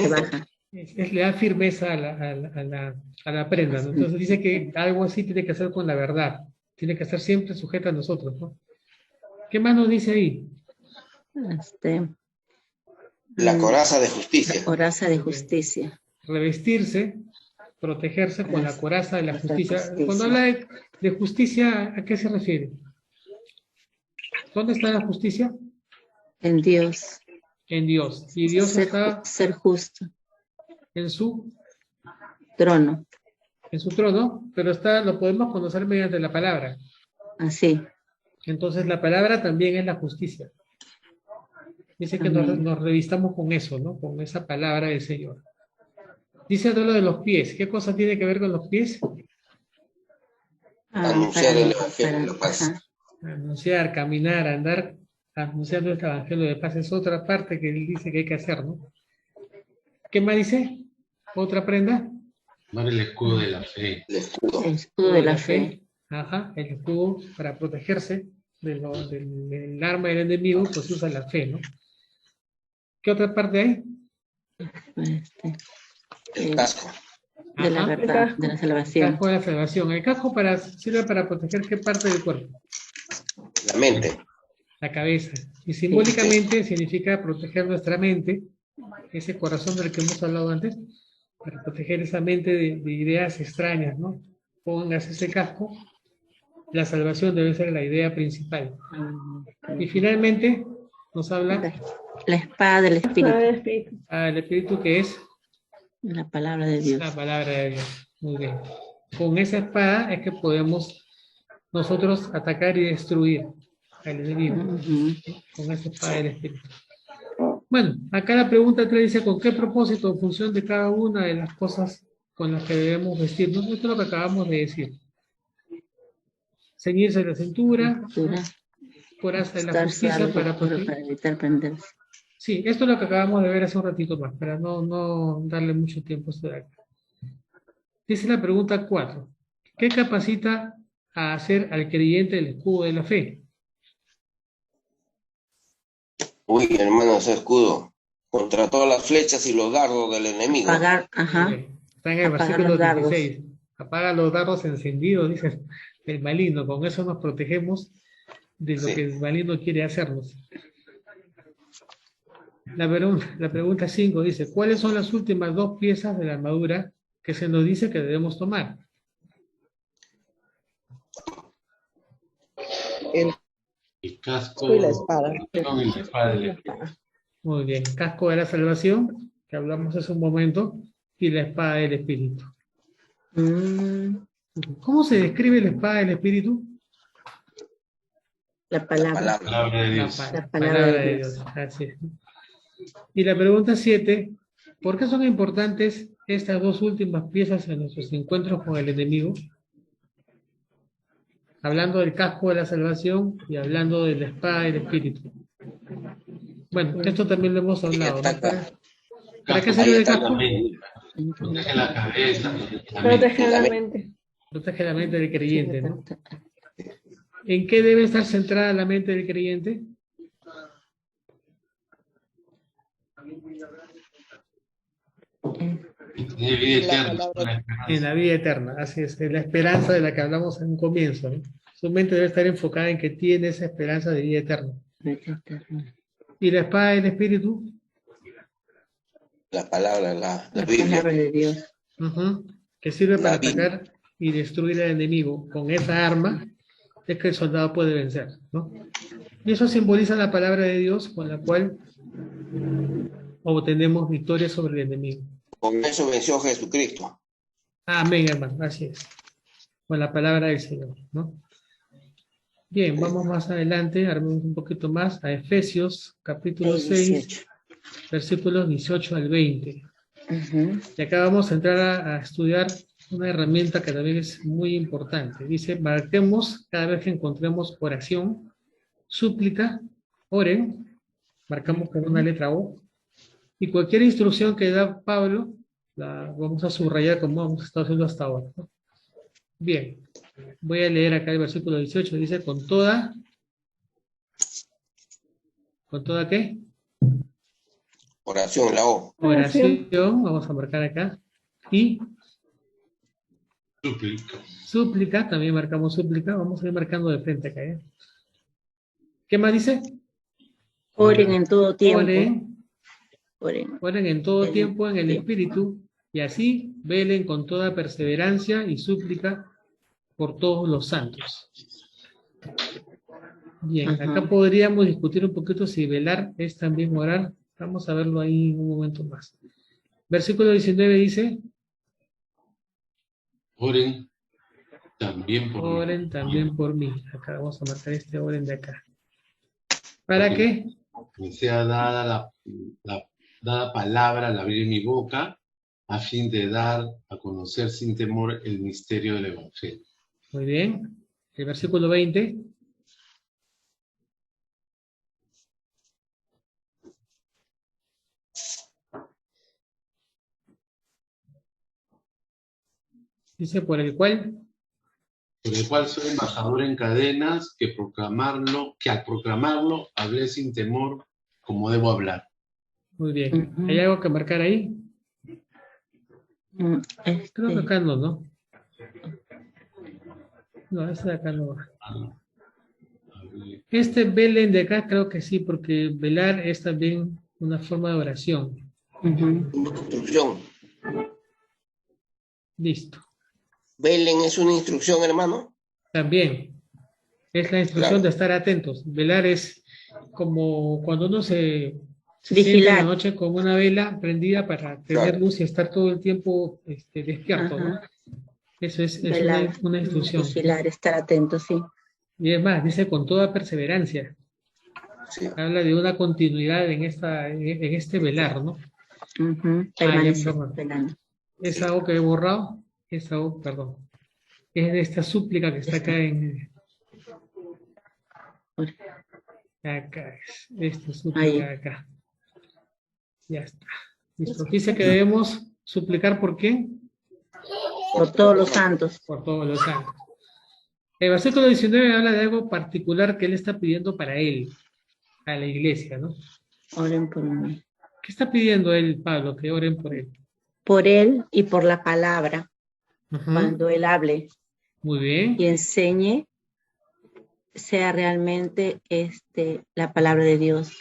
baja. Le da firmeza a la prenda, ¿no? Entonces dice que algo así tiene que hacer con la verdad. Tiene que estar siempre sujeta a nosotros, ¿no? ¿Qué más nos dice ahí? La coraza de justicia. La coraza de justicia. Revestirse, protegerse con la coraza de la justicia. Cuando habla de justicia, ¿a qué se refiere? ¿Dónde está la justicia? En Dios. En Dios. Y Dios está... Ser justo. En su trono. En su trono, pero lo podemos conocer mediante la palabra. Así. Entonces la palabra también es la justicia. Dice que nos revistamos con eso, ¿no? Con esa palabra del Señor. Dice lo de los pies. ¿Qué cosa tiene que ver con los pies? Anunciar el Evangelio de la paz. Anunciar, caminar, andar, anunciando este Evangelio de paz. Es otra parte que él dice que hay que hacer, ¿no? ¿Qué más dice? ¿Otra prenda? Tomar el escudo de la fe. El escudo. El escudo de la fe. Ajá, el escudo para protegerse del arma del enemigo, pues usa la fe, ¿no? ¿Qué otra parte hay? El casco. De la verdad, de la salvación. El casco de la salvación. El casco sirve para proteger qué parte del cuerpo. La mente. La cabeza. Y simbólicamente significa proteger nuestra mente, ese corazón del que hemos hablado antes, para proteger esa mente de ideas extrañas, ¿no? Pónganse ese casco. La salvación debe ser la idea principal. Y finalmente nos habla la espada del Espíritu. El Espíritu, que es la palabra de Dios. La palabra de Dios. Muy bien. Con esa espada es que podemos nosotros atacar y destruir al enemigo. Con esa espada del Espíritu. Bueno, acá la pregunta 3 dice, ¿con qué propósito en función de cada una de las cosas con las que debemos vestirnos? Esto es lo que acabamos de decir. ceñirse la cintura, coraza de la justicia para evitar prenderse. Sí, esto es lo que acabamos de ver hace un ratito más, para no darle mucho tiempo a esto de acá. Dice la pregunta 4. ¿Qué capacita a hacer al creyente el escudo de la fe? Uy, hermano, ese escudo. Contra todas las flechas y los dardos del enemigo. Apagar, ajá. Está en el versículo 16. Apaga los dardos encendidos, dice el maligno. Con eso nos protegemos de lo que el maligno quiere hacernos. La pregunta 5 dice, ¿cuáles son las últimas 2 piezas de la armadura que se nos dice que debemos tomar? El casco y la espada. Muy bien, casco de la salvación, que hablamos hace un momento, y la espada del Espíritu. ¿Cómo se describe la espada del Espíritu? La palabra. La palabra de Dios. La palabra de Dios. Así es. Y la pregunta 7, ¿por qué son importantes estas 2 últimas piezas en nuestros encuentros con el enemigo? Hablando del casco de la salvación y hablando de la espada del Espíritu. Bueno, esto también lo hemos hablado, ¿no? ¿Para qué sirve el casco? Protege la cabeza. Protege la mente. Protege la mente del creyente, ¿no? ¿En qué debe estar centrada la mente del creyente? En la vida eterna, así es, en la esperanza de la que hablamos en un comienzo, ¿no? Su mente debe estar enfocada en que tiene esa esperanza de vida eterna. ¿Y la espada del Espíritu? La palabra, la Biblia de Dios. Que sirve para atacar y destruir al enemigo. Con esa arma es que el soldado puede vencer, ¿no? Y eso simboliza la palabra de Dios con la cual obtenemos victoria sobre el enemigo. Con eso venció Jesucristo. Amén, hermano, así es. Con la palabra del Señor, ¿no? Bien, vamos más adelante, armemos un poquito más a Efesios, capítulo 6, versículos 18 al 20. Y acá vamos a entrar a estudiar una herramienta que también es muy importante. Dice, marquemos cada vez que encontremos oración, súplica, oren, marcamos con una letra O, y cualquier instrucción que da Pablo, la vamos a subrayar como hemos estado haciendo hasta ahora, ¿no? Bien, voy a leer acá el versículo 18, dice, ¿con toda qué? Oración, la O. Oración, vamos a marcar acá, y súplica, también marcamos súplica, vamos a ir marcando de frente acá, ¿eh? ¿Qué más dice? Oren en todo tiempo. Oren en todo tiempo en el Espíritu, y así velen con toda perseverancia y súplica por todos los santos. Bien, acá podríamos discutir un poquito si velar es también orar. Vamos a verlo ahí en un momento más. Versículo 19 dice, oren también por mí. Oren también por mí. Acá vamos a marcar este oren de acá. ¿Para qué? Que sea dada dada palabra al abrir mi boca, a fin de dar a conocer sin temor el misterio del Evangelio. Muy bien. El versículo 20. Dice, por el cual soy embajador en cadenas, que al proclamarlo hablé sin temor como debo hablar. Muy bien. ¿Hay algo que marcar ahí? Creo que acá no, ¿no? No, este de acá no va. Este velen de acá creo que sí, porque velar es también una forma de oración. Instrucción. Listo. Velen es una instrucción, hermano. También. Es la instrucción de estar atentos. Velar es como cuando uno se siente en la noche con una vela prendida para tener luz y estar todo el tiempo despierto, ¿no? Eso es una instrucción. Vigilar, estar atento, sí. Y es más, dice con toda perseverancia. Sí. Habla de una continuidad en este velar, ¿no? Es algo que he borrado. Perdón. Es de esta súplica que está acá en Acá es. Este suplica acá. Ya está. Listo. Dice que debemos suplicar ¿por quién? Por todos los santos. Por todos los santos. El versículo 19 habla de algo particular que él está pidiendo para él, a la iglesia, ¿no? Oren por mí. ¿Qué está pidiendo él, Pablo? Que oren por él. Por él y por la palabra, Ajá. cuando él hable. Muy bien. Y enseñe, sea realmente la palabra de Dios.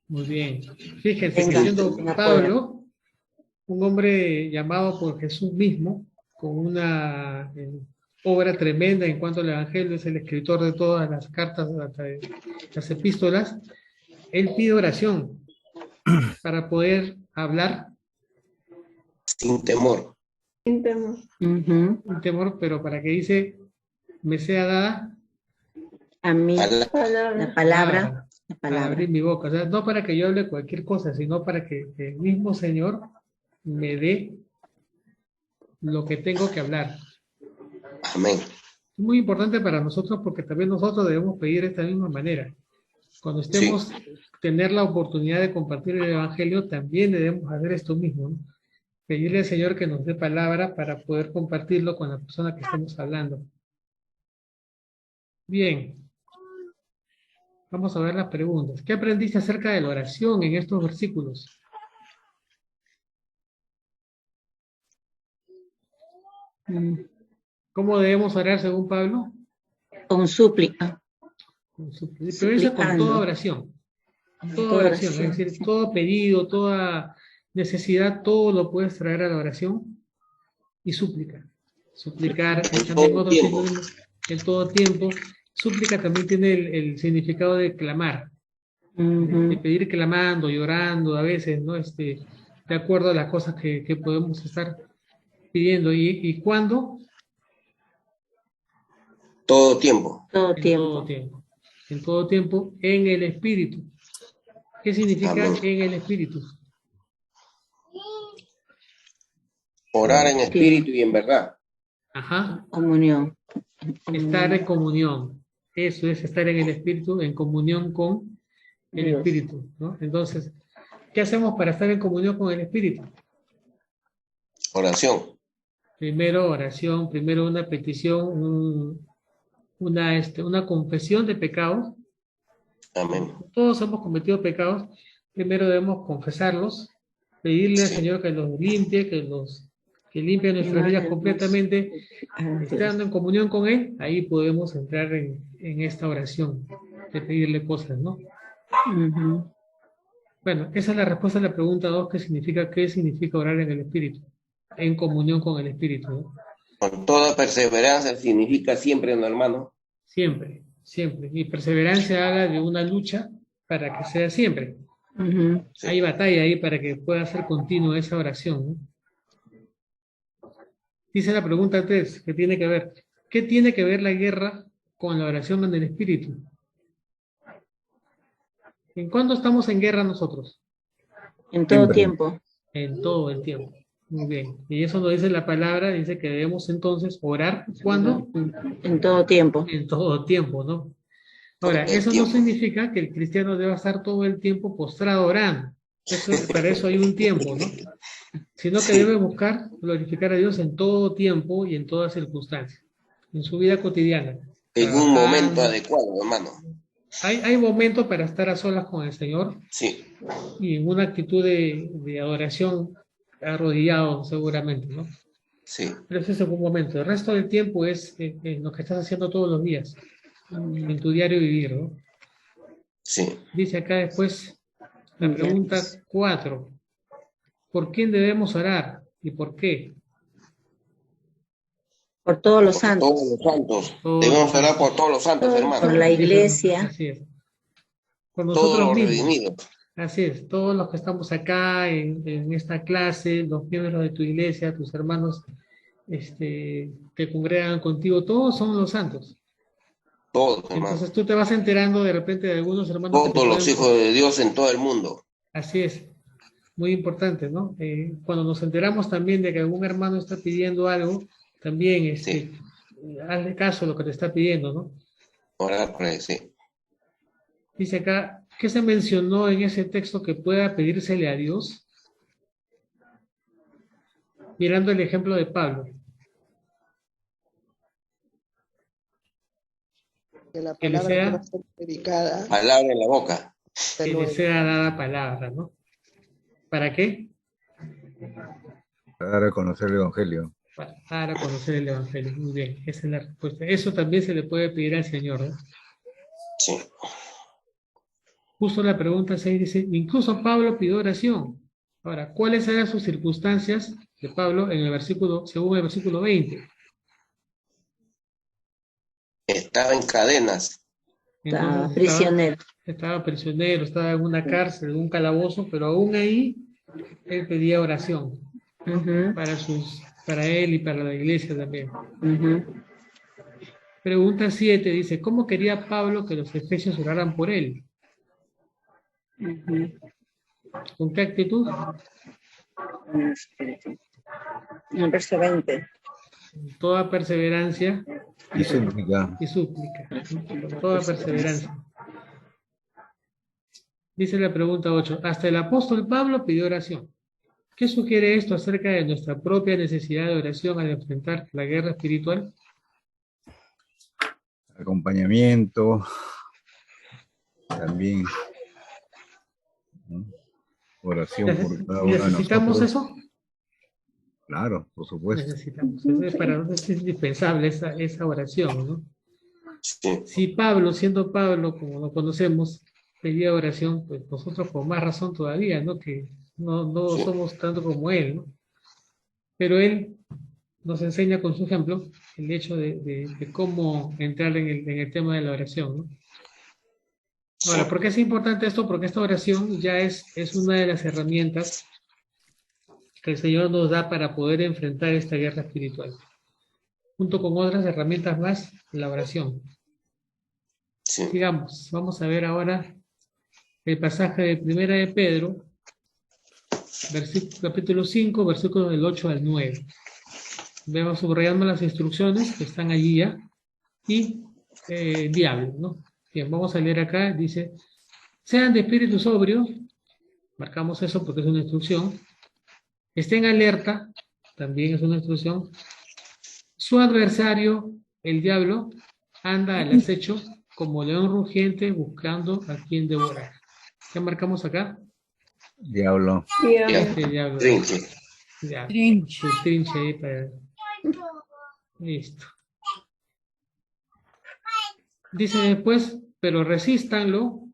Muy bien. Fíjense que Venga, siendo venga, Pablo, un hombre llamado por Jesús mismo, con una obra tremenda en cuanto al Evangelio, es el escritor de todas las cartas, las epístolas, él pide oración para poder hablar Sin temor. Sin temor. un temor, pero para que dice, me sea dada A mí, Palabra. la palabra, para abrir mi boca. O sea, no para que yo hable cualquier cosa, sino para que el mismo Señor me dé lo que tengo que hablar. Amén. Es muy importante para nosotros porque también nosotros debemos pedir de esta misma manera. Cuando estemos, tener la oportunidad de compartir el Evangelio, también debemos hacer esto mismo, ¿no? Pedirle al Señor que nos dé palabra para poder compartirlo con la persona que estamos hablando. Bien. Vamos a ver las preguntas. ¿Qué aprendiste acerca de la oración en estos versículos? ¿Cómo debemos orar según Pablo? con súplica. Pero eso con toda oración. Toda oración, es decir, sí. todo pedido, toda necesidad, todo lo puedes traer a la oración y súplica. Suplicar es también otro sinónimo en todo tiempo. Súplica también tiene el significado de clamar, de pedir clamando, llorando a veces, ¿no? De acuerdo a las cosas que podemos estar pidiendo. ¿Y cuándo? Todo tiempo. Todo En tiempo. todo tiempo. En todo tiempo, en el Espíritu. ¿Qué significa Amén. en el Espíritu? Orar en espíritu y en verdad. Ajá. Comunión. Estar en comunión. Eso es estar en el Espíritu, en comunión con el Dios. Espíritu, ¿no? Entonces, ¿qué hacemos para estar en comunión con el Espíritu? Oración. Primero oración, primero una petición, una confesión de pecados. Amén. Todos hemos cometido pecados. Primero debemos confesarlos, pedirle al Señor que los limpie, que limpie nuestras vidas completamente. Estando en comunión con Él, ahí podemos entrar en esta oración de pedirle cosas, ¿no? Bueno, esa es la respuesta a la pregunta 2, ¿qué significa orar en el Espíritu? En comunión con el Espíritu, ¿no? Con toda perseverancia significa siempre, ¿no, hermano? Siempre, siempre. Y perseverancia habla de una lucha para que sea siempre. Hay batalla ahí para que pueda ser continua esa oración, ¿no? Dice la pregunta 3, ¿qué tiene que ver? ¿Qué tiene que ver la guerra con la oración en el Espíritu? ¿En cuándo estamos en guerra nosotros? En todo tiempo. En todo el tiempo. Muy bien. Y eso nos dice la palabra, dice que debemos entonces orar, ¿cuándo? En todo tiempo. En todo tiempo, ¿no? Ahora, eso no significa que el cristiano deba estar todo el tiempo postrado orando. Para eso hay un tiempo, ¿no? Sino que debe buscar glorificar a Dios en todo tiempo y en todas circunstancias, en su vida cotidiana. En un momento adecuado, hermano. Hay momentos para estar a solas con el Señor. Sí. Y en una actitud de adoración, arrodillado seguramente, ¿no? Sí. Pero ese es un momento. El resto del tiempo es lo que estás haciendo todos los días, en tu diario vivir, ¿no? Sí. Dice acá después la pregunta 4. ¿Por quién debemos orar y por qué? Por todos los santos. Todos los santos. Debemos orar por todos los santos, hermano. Por la iglesia. Así es. Por nosotros todos los mismos. redimidos. Así es. Todos los que estamos acá en esta clase, los miembros de tu iglesia, tus hermanos que congregan contigo, todos son los santos. Todos, hermano. Entonces tú te vas enterando de repente de algunos hermanos. Todos los hijos de Dios en todo el mundo. Así es. Muy importante, ¿no? Cuando nos enteramos también de que algún hermano está pidiendo algo, también hazle caso a lo que te está pidiendo, ¿no? Orar por él, sí. Dice acá, ¿qué se mencionó en ese texto que pueda pedírsele a Dios? Mirando el ejemplo de Pablo. Que la Que le palabra sea, pueda ser predicada. Palabra en la boca. que le sea dada palabra, ¿no? ¿Para qué? Para dar a conocer el Evangelio. Para dar a conocer el Evangelio. Muy bien, esa es la respuesta. Eso también se le puede pedir al Señor, ¿no? Sí. Justo la pregunta 6 dice, incluso Pablo pidió oración. Ahora, ¿cuáles eran sus circunstancias de Pablo en el versículo, según el versículo 20? Estaba en cadenas. Estaba prisionero. Estaba prisionero, estaba en una cárcel, en un calabozo, pero aún ahí él pedía oración para él y para la iglesia también. Pregunta 7 dice, ¿cómo quería Pablo que los efesios oraran por él? ¿Con qué actitud? En el verso 20. Toda perseverancia Y súplica. y súplica. Con toda perseverancia. Dice la pregunta 8, hasta el apóstol Pablo pidió oración. ¿Qué sugiere esto acerca de nuestra propia necesidad de oración al enfrentar la guerra espiritual? Acompañamiento. También, ¿no? Oración por cada uno de nosotros. ¿Necesitamos eso? Claro, por supuesto. Necesitamos. Para nosotros es indispensable esa oración, ¿no? Sí. Si Pablo, siendo Pablo, como lo conocemos, pedía oración, pues nosotros con más razón todavía, ¿no? Que no somos tanto como él, ¿no? Pero él nos enseña con su ejemplo el hecho de cómo entrar en el tema de la oración, ¿no? Ahora, ¿por qué es importante esto? Porque esta oración ya es una de las herramientas que el Señor nos da para poder enfrentar esta guerra espiritual. Junto con otras herramientas más, la oración. Sí. Sigamos, vamos a ver ahora el pasaje de Primera de Pedro, capítulo 5, versículos del 8 al 9. Vemos subrayando las instrucciones que están allí ya, y diablo, ¿no? Bien, vamos a leer acá, dice, sean de espíritu sobrio, marcamos eso porque es una instrucción, estén alerta, también es una instrucción, su adversario, el diablo, anda al acecho como león rugiente buscando a quien devorar. ¿Qué marcamos acá? Diablo. Diablo. Trinche. Trinche ahí para... Listo. Dice después, pero resístanlo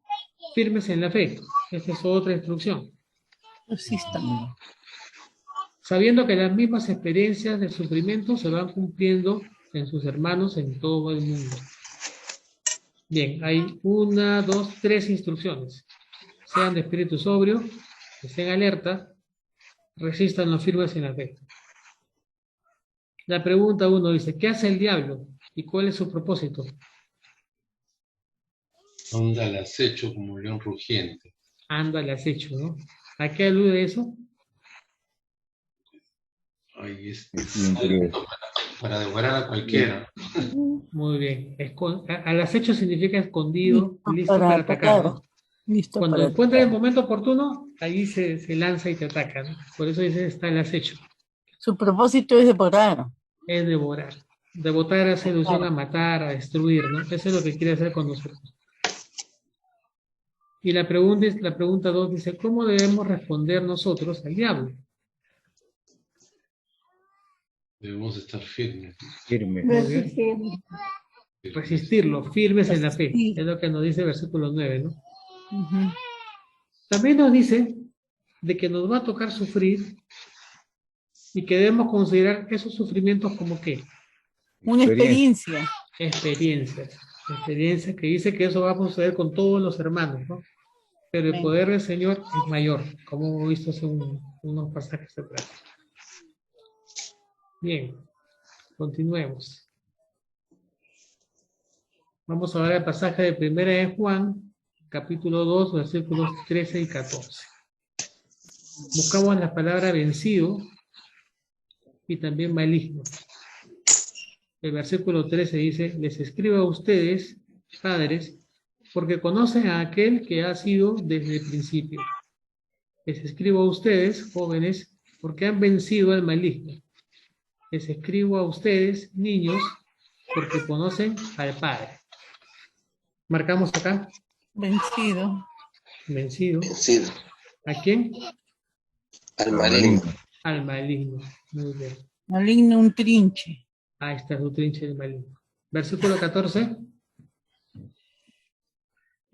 firmes en la fe. Esta es otra instrucción. Resistan. Sabiendo que las mismas experiencias de sufrimiento se van cumpliendo en sus hermanos en todo el mundo. Bien, hay 1, 2, 3 instrucciones. Sean de espíritu sobrio, estén alerta, resistan los firmes en la fe. La pregunta 1 dice, ¿qué hace el diablo? ¿Y cuál es su propósito? Anda al acecho como un león rugiente. Anda al acecho, ¿no? ¿A qué alude eso? Ahí para devorar a cualquiera. Muy bien. Al acecho significa escondido, listo para atacar, ¿no? Cuando encuentra el momento oportuno, ahí se lanza y te ataca, ¿no? Por eso dice, está el acecho. Su propósito es devorar. Es devorar. Devorar hace alusión a matar, a destruir, ¿no? Eso es lo que quiere hacer con nosotros. Y la pregunta 2 dice, ¿cómo debemos responder nosotros al diablo? Debemos estar firmes. Resistirlo, firmes en la fe. Es lo que nos dice el versículo 9, ¿no? También nos dice de que nos va a tocar sufrir y que debemos considerar esos sufrimientos como ¿qué? Una experiencia. Experiencia que dice que eso va a suceder con todos los hermanos, ¿no? Pero el poder del Señor es mayor, como hemos visto hace unos pasajes atrás. Bien, continuemos. Vamos a ver el pasaje de Primera de Juan, capítulo 2, versículos 13 y 14. Buscamos la palabra vencido y también maligno. El versículo 13 dice, les escribo a ustedes, padres, porque conocen a aquel que ha sido desde el principio. Les escribo a ustedes, jóvenes, porque han vencido al maligno. Les escribo a ustedes, niños, porque conocen al Padre. Marcamos acá. Vencido. Vencido. Vencido. ¿A quién? Al maligno. Al maligno. Muy bien. Maligno, un trinche. Ahí está su trinche del maligno. Versículo 14.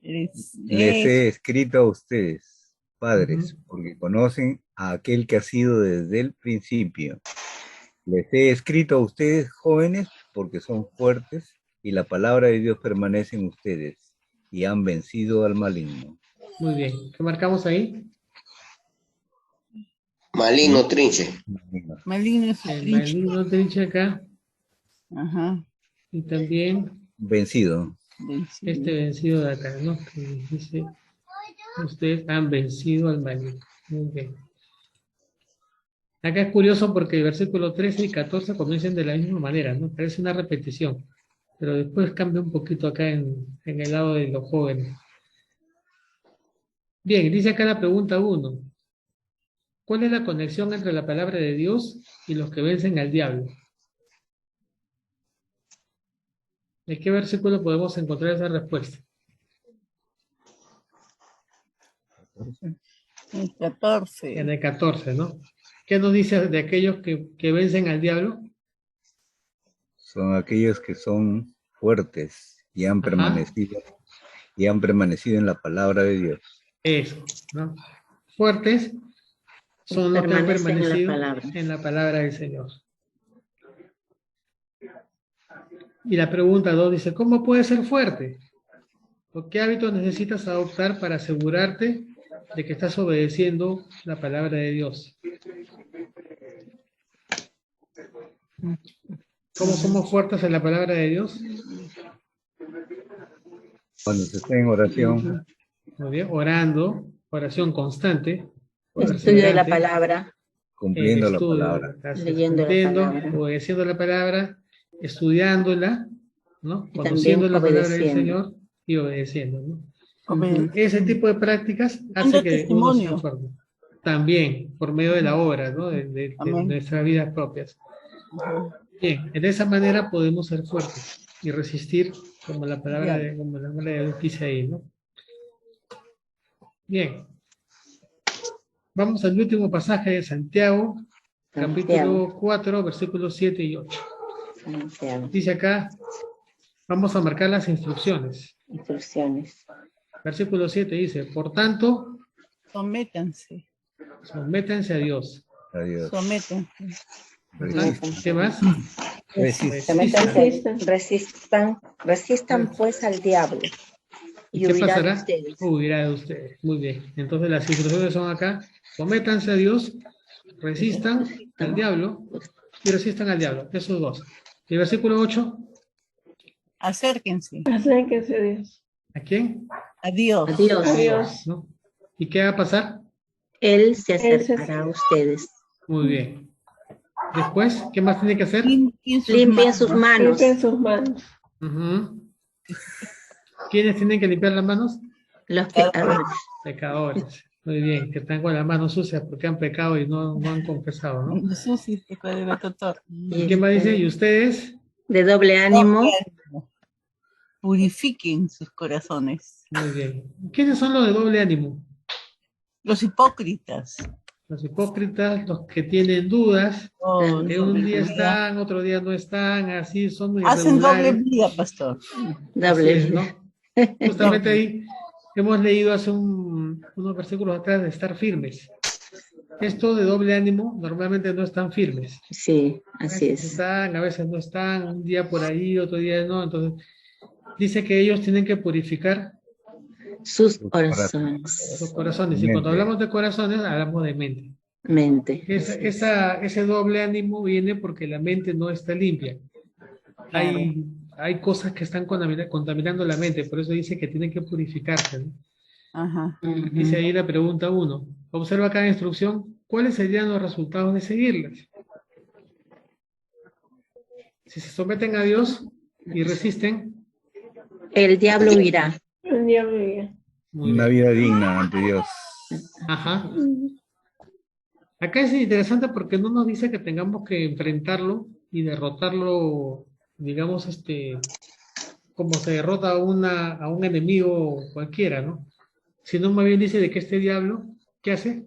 Les he escrito a ustedes, padres, porque conocen a aquel que ha sido desde el principio. Les he escrito a ustedes, jóvenes, porque son fuertes y la palabra de Dios permanece en ustedes y han vencido al maligno. Muy bien. ¿Qué marcamos ahí? Maligno trinche. Maligno es el maligno trinche acá. Ajá. Y también vencido. Este vencido de acá, ¿no? Que dice, ustedes han vencido al maligno. Muy bien. Acá es curioso porque el versículo 13 y 14 comienzan de la misma manera, ¿no? Parece una repetición, pero después cambia un poquito acá en el lado de los jóvenes. Bien, dice acá la pregunta 1. ¿Cuál es la conexión entre la palabra de Dios y los que vencen al diablo? ¿En qué versículo podemos encontrar esa respuesta? El 14. En el 14, ¿no? ¿Qué nos dice de aquellos que vencen al diablo? Son aquellos que son fuertes y han permanecido en la palabra de Dios. Eso, ¿no? Fuertes son los que han permanecido en la palabra del Señor. Y la pregunta 2 dice, ¿cómo puedes ser fuerte? ¿O qué hábitos necesitas adoptar para asegurarte de que estás obedeciendo la palabra de Dios? ¿Cómo somos fuertes en la palabra de Dios? Cuando se está en oración. Muy bien, orando, oración constante. Estudio de la palabra. Cumpliendo la palabra. Leyendo la palabra. Obedeciendo la palabra, estudiándola, ¿no? Conociendo la palabra del Señor y obedeciendo, ¿no? Ese tipo de prácticas hace que uno sea fuerte. También, por medio de la obra, ¿no? De nuestras vidas propias. Bien, de esa manera podemos ser fuertes y resistir como la palabra de Dios dice ahí, ¿no? Bien. Vamos al último pasaje de Santiago, capítulo 4, versículos 7 y 8. Dice acá, vamos a marcar las instrucciones. Versículo 7 dice, por tanto, sométanse a Dios. Sométanse. ¿Qué más? Resistan pues al diablo. ¿Y qué pasará? Huirá de ustedes. Muy bien. Entonces las instrucciones son acá. Sométanse a Dios, resistan al diablo y resistan al diablo. Esos dos. ¿Y el versículo 8? Acérquense. Acérquense a Dios. ¿A quién? A Dios. A Dios. ¿No? ¿Y qué va a pasar? Él se acercará a ustedes. Muy bien. Después, ¿qué más tiene que hacer? Limpien sus manos. Limpien sus manos. ¿Quiénes tienen que limpiar las manos? Los pecadores. Pecadores. Muy bien, que están con las manos sucias porque han pecado y no han confesado, ¿no? ¿Y qué más dice? ¿Y ustedes? De doble ánimo. Purifiquen sus corazones. Muy bien. ¿Quiénes son los de doble ánimo? Los hipócritas. Los hipócritas, los que tienen dudas, que un día están, otro día no están, así son muy hacen doble vida, pastor. Doble vida. ¿No? Justamente ahí hemos leído hace unos versículos atrás de estar firmes. Esto de doble ánimo normalmente no están firmes. Sí, así es. Están, a veces no están, un día por ahí, otro día no. Entonces, dice que ellos tienen que purificar sus corazones. Sus corazones. Y cuando hablamos de corazones, hablamos de mente. Mente. Ese doble ánimo viene porque la mente no está limpia. Claro. Hay cosas que están contaminando la mente, por eso dice que tienen que purificarse, ¿no? Ajá. Dice ahí la pregunta 1. Observa cada instrucción. ¿Cuáles serían los resultados de seguirlas? Si se someten a Dios y resisten, el diablo huirá. El día muy bien. Una vida digna ante Dios. Ajá. Acá es interesante porque no nos dice que tengamos que enfrentarlo y derrotarlo, digamos, como se derrota a un enemigo cualquiera, ¿no? Sino más bien dice de que este diablo, ¿qué hace?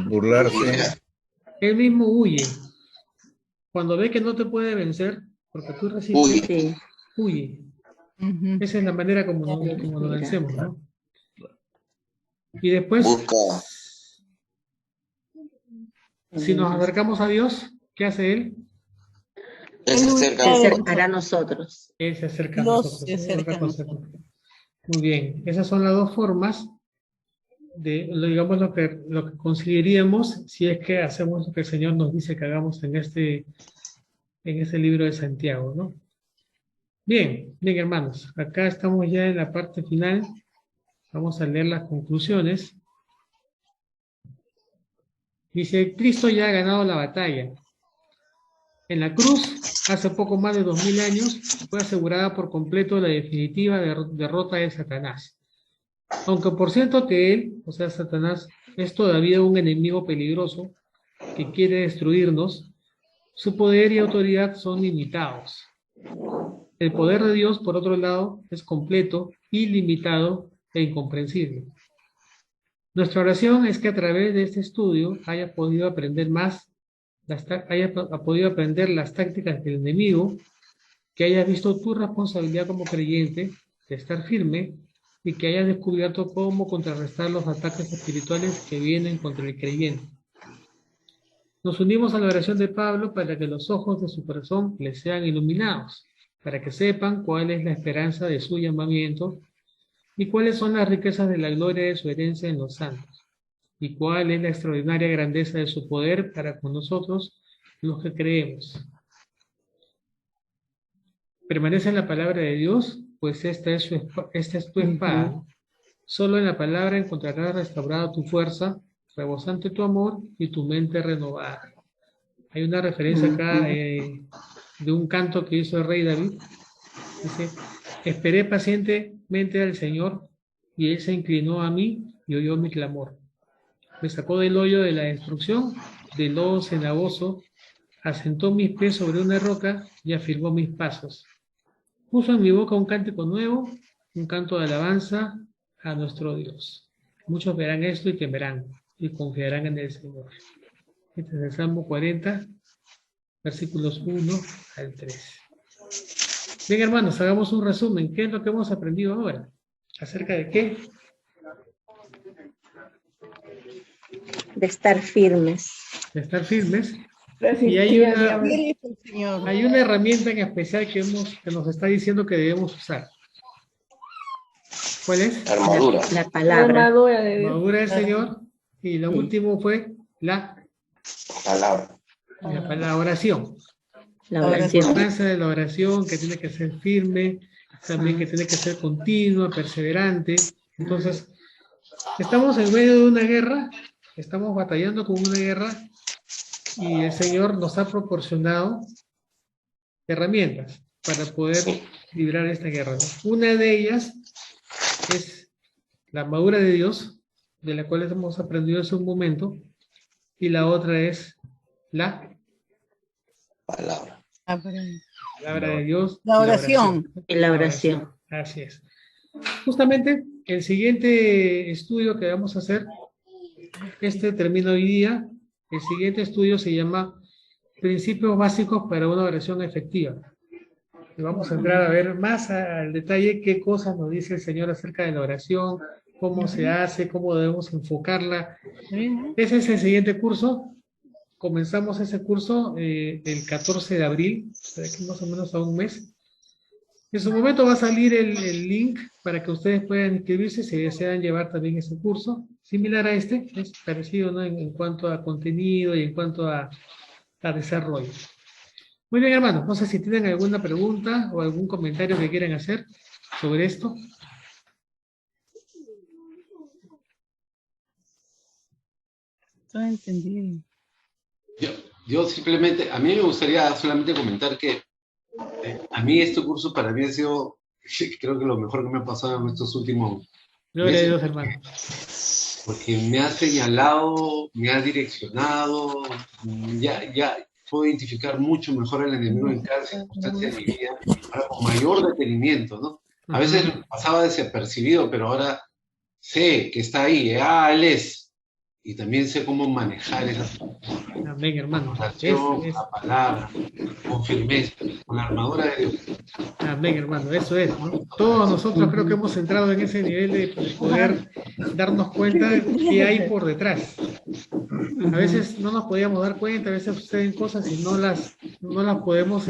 Burlarse. Él mismo huye. Cuando ve que no te puede vencer, porque tú resistes, huye. Esa es la manera como nos vencemos, ¿no? Y después, si nos acercamos a Dios, ¿qué hace Él? Él se acercará a nosotros. Él se acerca a nosotros. Muy bien, esas son las dos formas de, digamos, lo que conseguiríamos si es que hacemos lo que el Señor nos dice que hagamos en este libro de Santiago, ¿no? Bien, hermanos, acá estamos ya en la parte final. Vamos a leer las conclusiones. Dice, Cristo ya ha ganado la batalla. En la cruz, hace poco más de 2000 años, fue asegurada por completo la definitiva derrota de Satanás. Aunque por cierto que él, o sea Satanás, es todavía un enemigo peligroso que quiere destruirnos, su poder y autoridad son limitados. El poder de Dios, por otro lado, es completo, ilimitado e incomprensible. Nuestra oración es que a través de este estudio haya podido aprender las tácticas del enemigo, que hayas visto tu responsabilidad como creyente de estar firme y que hayas descubierto cómo contrarrestar los ataques espirituales que vienen contra el creyente. Nos unimos a la oración de Pablo para que los ojos de su corazón les sean iluminados, para que sepan cuál es la esperanza de su llamamiento y cuáles son las riquezas de la gloria de su herencia en los santos, y cuál es la extraordinaria grandeza de su poder para con nosotros, los que creemos. Permanece en la palabra de Dios, pues esta es tu espada. Solo en la palabra encontrarás restaurada tu fuerza, rebosante tu amor y tu mente renovada. Hay una referencia acá de un canto que hizo el rey David. Dice, esperé pacientemente al Señor y Él se inclinó a mí y oyó mi clamor. Me sacó del hoyo de la destrucción, del lodo cenagoso, asentó mis pies sobre una roca y afirmó mis pasos. Puso en mi boca un cántico nuevo, un canto de alabanza a nuestro Dios. Muchos verán esto y temerán y confiarán en el Señor. Este es el Salmo 40, versículos 1 al 3. Bien, hermanos, hagamos un resumen. ¿Qué es lo que hemos aprendido ahora? ¿Acerca de qué? De estar firmes. De estar firmes. Y hay una herramienta en especial que nos está diciendo que debemos usar. ¿Cuál es? Armadura. La palabra. La armadura del Señor. Y lo último fue la palabra. La oración. La importancia de la oración, que tiene que ser firme, también que tiene que ser continua, perseverante. Entonces, estamos en medio de una guerra, estamos batallando con una guerra, y el Señor nos ha proporcionado herramientas para poder librar esta guerra, ¿no? Una de ellas es la armadura de Dios, de la cual hemos aprendido hace un momento, y la otra es la palabra. La palabra de Dios. La oración. La oración. Así es. Justamente el siguiente estudio que vamos a hacer, termina hoy día. El siguiente estudio se llama Principios básicos para una oración efectiva. Y vamos a entrar a ver más al detalle qué cosas nos dice el Señor acerca de la oración, cómo se hace, cómo debemos enfocarla. Ese es el siguiente curso. Comenzamos ese curso el 14 de abril, de aquí más o menos a un mes. En su momento va a salir el link para que ustedes puedan inscribirse si desean llevar también ese curso. Similar a es parecido, ¿no? En cuanto a contenido y en cuanto a desarrollo. Muy bien, hermanos, no sé si tienen alguna pregunta o algún comentario que quieran hacer sobre esto. Todo entendido. Yo simplemente, a mí me gustaría solamente comentar que A mí este curso para mí ha sido, creo que lo mejor que me ha pasado en estos últimos Gloria a meses. Dios, hermano. Porque me ha señalado, me ha direccionado, ya puedo identificar mucho mejor al enemigo en cada circunstancia de mi vida, ahora con mayor detenimiento, ¿no? A veces pasaba desapercibido, pero ahora sé que está ahí, él es, y también sé cómo manejar esa Amén, hermano. la palabra, con firmeza, con la armadura de Dios. Amén, hermano, eso es, ¿no? Todos nosotros creo que hemos entrado en ese nivel de poder darnos cuenta de qué hay por detrás. A veces no nos podíamos dar cuenta, a veces suceden cosas y no las podemos,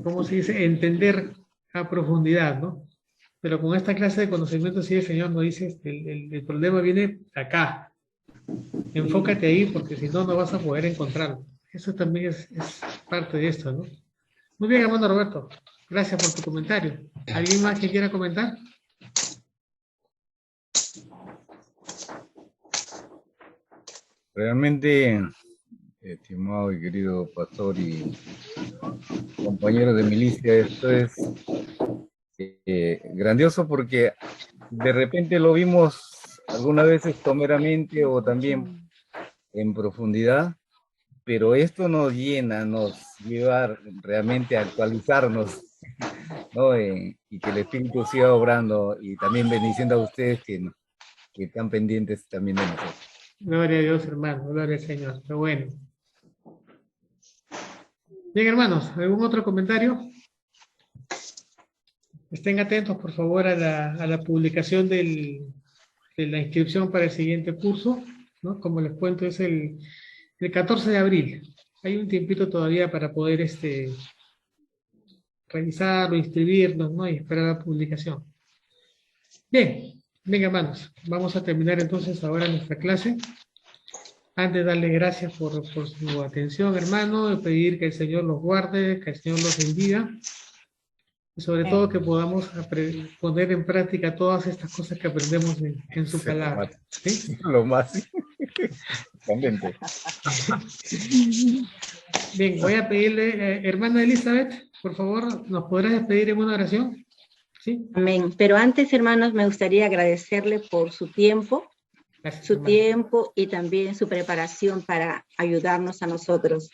¿cómo se dice?, entender a profundidad, ¿no? Pero con esta clase de conocimiento, sí, el Señor nos dice, el problema viene acá. Enfócate ahí, porque si no, no vas a poder encontrarlo. Eso también es parte de esto, ¿no? Muy bien, hermano Roberto. Gracias por tu comentario. ¿Alguien más que quiera comentar? Realmente, estimado y querido pastor y compañero de milicia, esto es grandioso porque de repente lo vimos algunas veces someramente o también en profundidad, pero esto nos llena, nos lleva realmente a actualizarnos, ¿no? Y que el Espíritu siga obrando y también bendiciendo a ustedes que están pendientes también de nosotros. Gloria a Dios, hermano, gloria al Señor. Qué bueno. Bien, hermanos, ¿algún otro comentario? Estén atentos, por favor, a la publicación de la inscripción para el siguiente curso, ¿no? Como les cuento, es el 14 de abril. Hay un tiempito todavía para poder revisarlo, inscribirnos, ¿no? Y esperar la publicación. Bien, hermanos, vamos a terminar entonces ahora nuestra clase. Antes de darle gracias por su atención, hermano, y pedir que el Señor los guarde, que el Señor los bendiga, y sobre todo que podamos poner en práctica todas estas cosas que aprendemos en su palabra. ¿Sí? Lo más candente. Bien, voy a pedirle, hermana Elizabeth, por favor, ¿nos podrás despedir en una oración? ¿Sí? Amén. Pero antes, hermanos, me gustaría agradecerle por su tiempo, tiempo y también su preparación para ayudarnos a nosotros.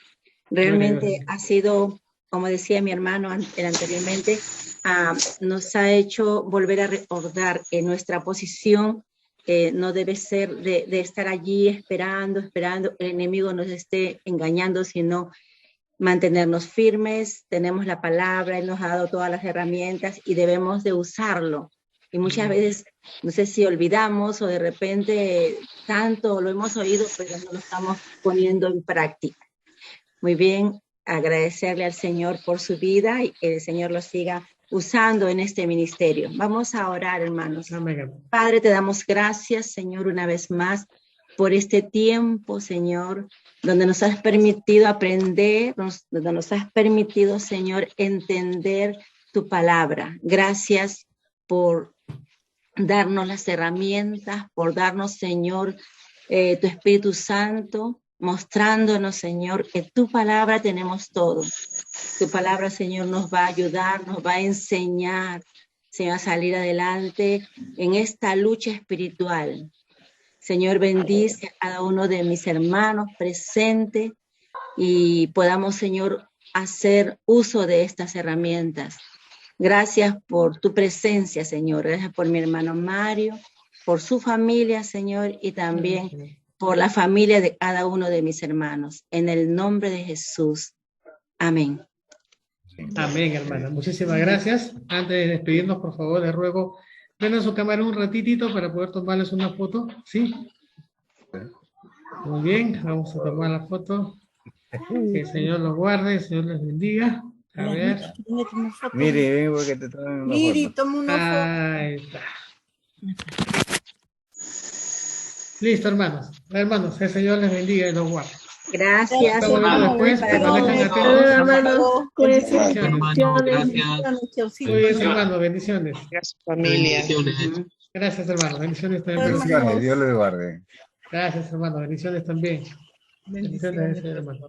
Realmente ha sido, como decía mi hermano anteriormente, nos ha hecho volver a recordar que nuestra posición no debe ser de estar allí esperando, el enemigo nos esté engañando, sino mantenernos firmes. Tenemos la palabra, Él nos ha dado todas las herramientas y debemos de usarlo. Y muchas veces, no sé si olvidamos o de repente tanto lo hemos oído, pero no lo estamos poniendo en práctica. Muy bien, agradecerle al Señor por su vida y que el Señor lo siga usando en este ministerio. Vamos a orar, hermanos. Amén. Padre, te damos gracias, Señor, una vez más por este tiempo, Señor, donde nos has permitido aprender, donde nos has permitido, Señor, entender tu palabra. Gracias por darnos las herramientas, por darnos, Señor, tu Espíritu Santo, mostrándonos, Señor, que tu palabra tenemos todo. Tu palabra, Señor, nos va a ayudar, nos va a enseñar, Señor, a salir adelante en esta lucha espiritual. Señor, bendice a cada uno de mis hermanos presentes y podamos, Señor, hacer uso de estas herramientas. Gracias por tu presencia, Señor. Gracias por mi hermano Mario, por su familia, Señor, y también por la familia de cada uno de mis hermanos. En el nombre de Jesús. Amén. Amén, hermana. Muchísimas gracias. Antes de despedirnos, por favor, les ruego, prendan su cámara un ratitito para poder tomarles una foto. ¿Sí? Muy bien, vamos a tomar la foto. Que el Señor los guarde, el Señor les bendiga. A ver. Mire, ven porque te traen una foto. Toma una foto. Ahí está. Listo, hermanos. Hermanos, el Señor les bendiga y los guarde. Gracias. Después, hermanos, bendiciones. Gracias, hermano, bendiciones. Gracias, familia. Gracias, hermano. Bendiciones también. Bendiciones, Dios les guarde. Gracias, hermano. Bendiciones también. Bendiciones, hermano.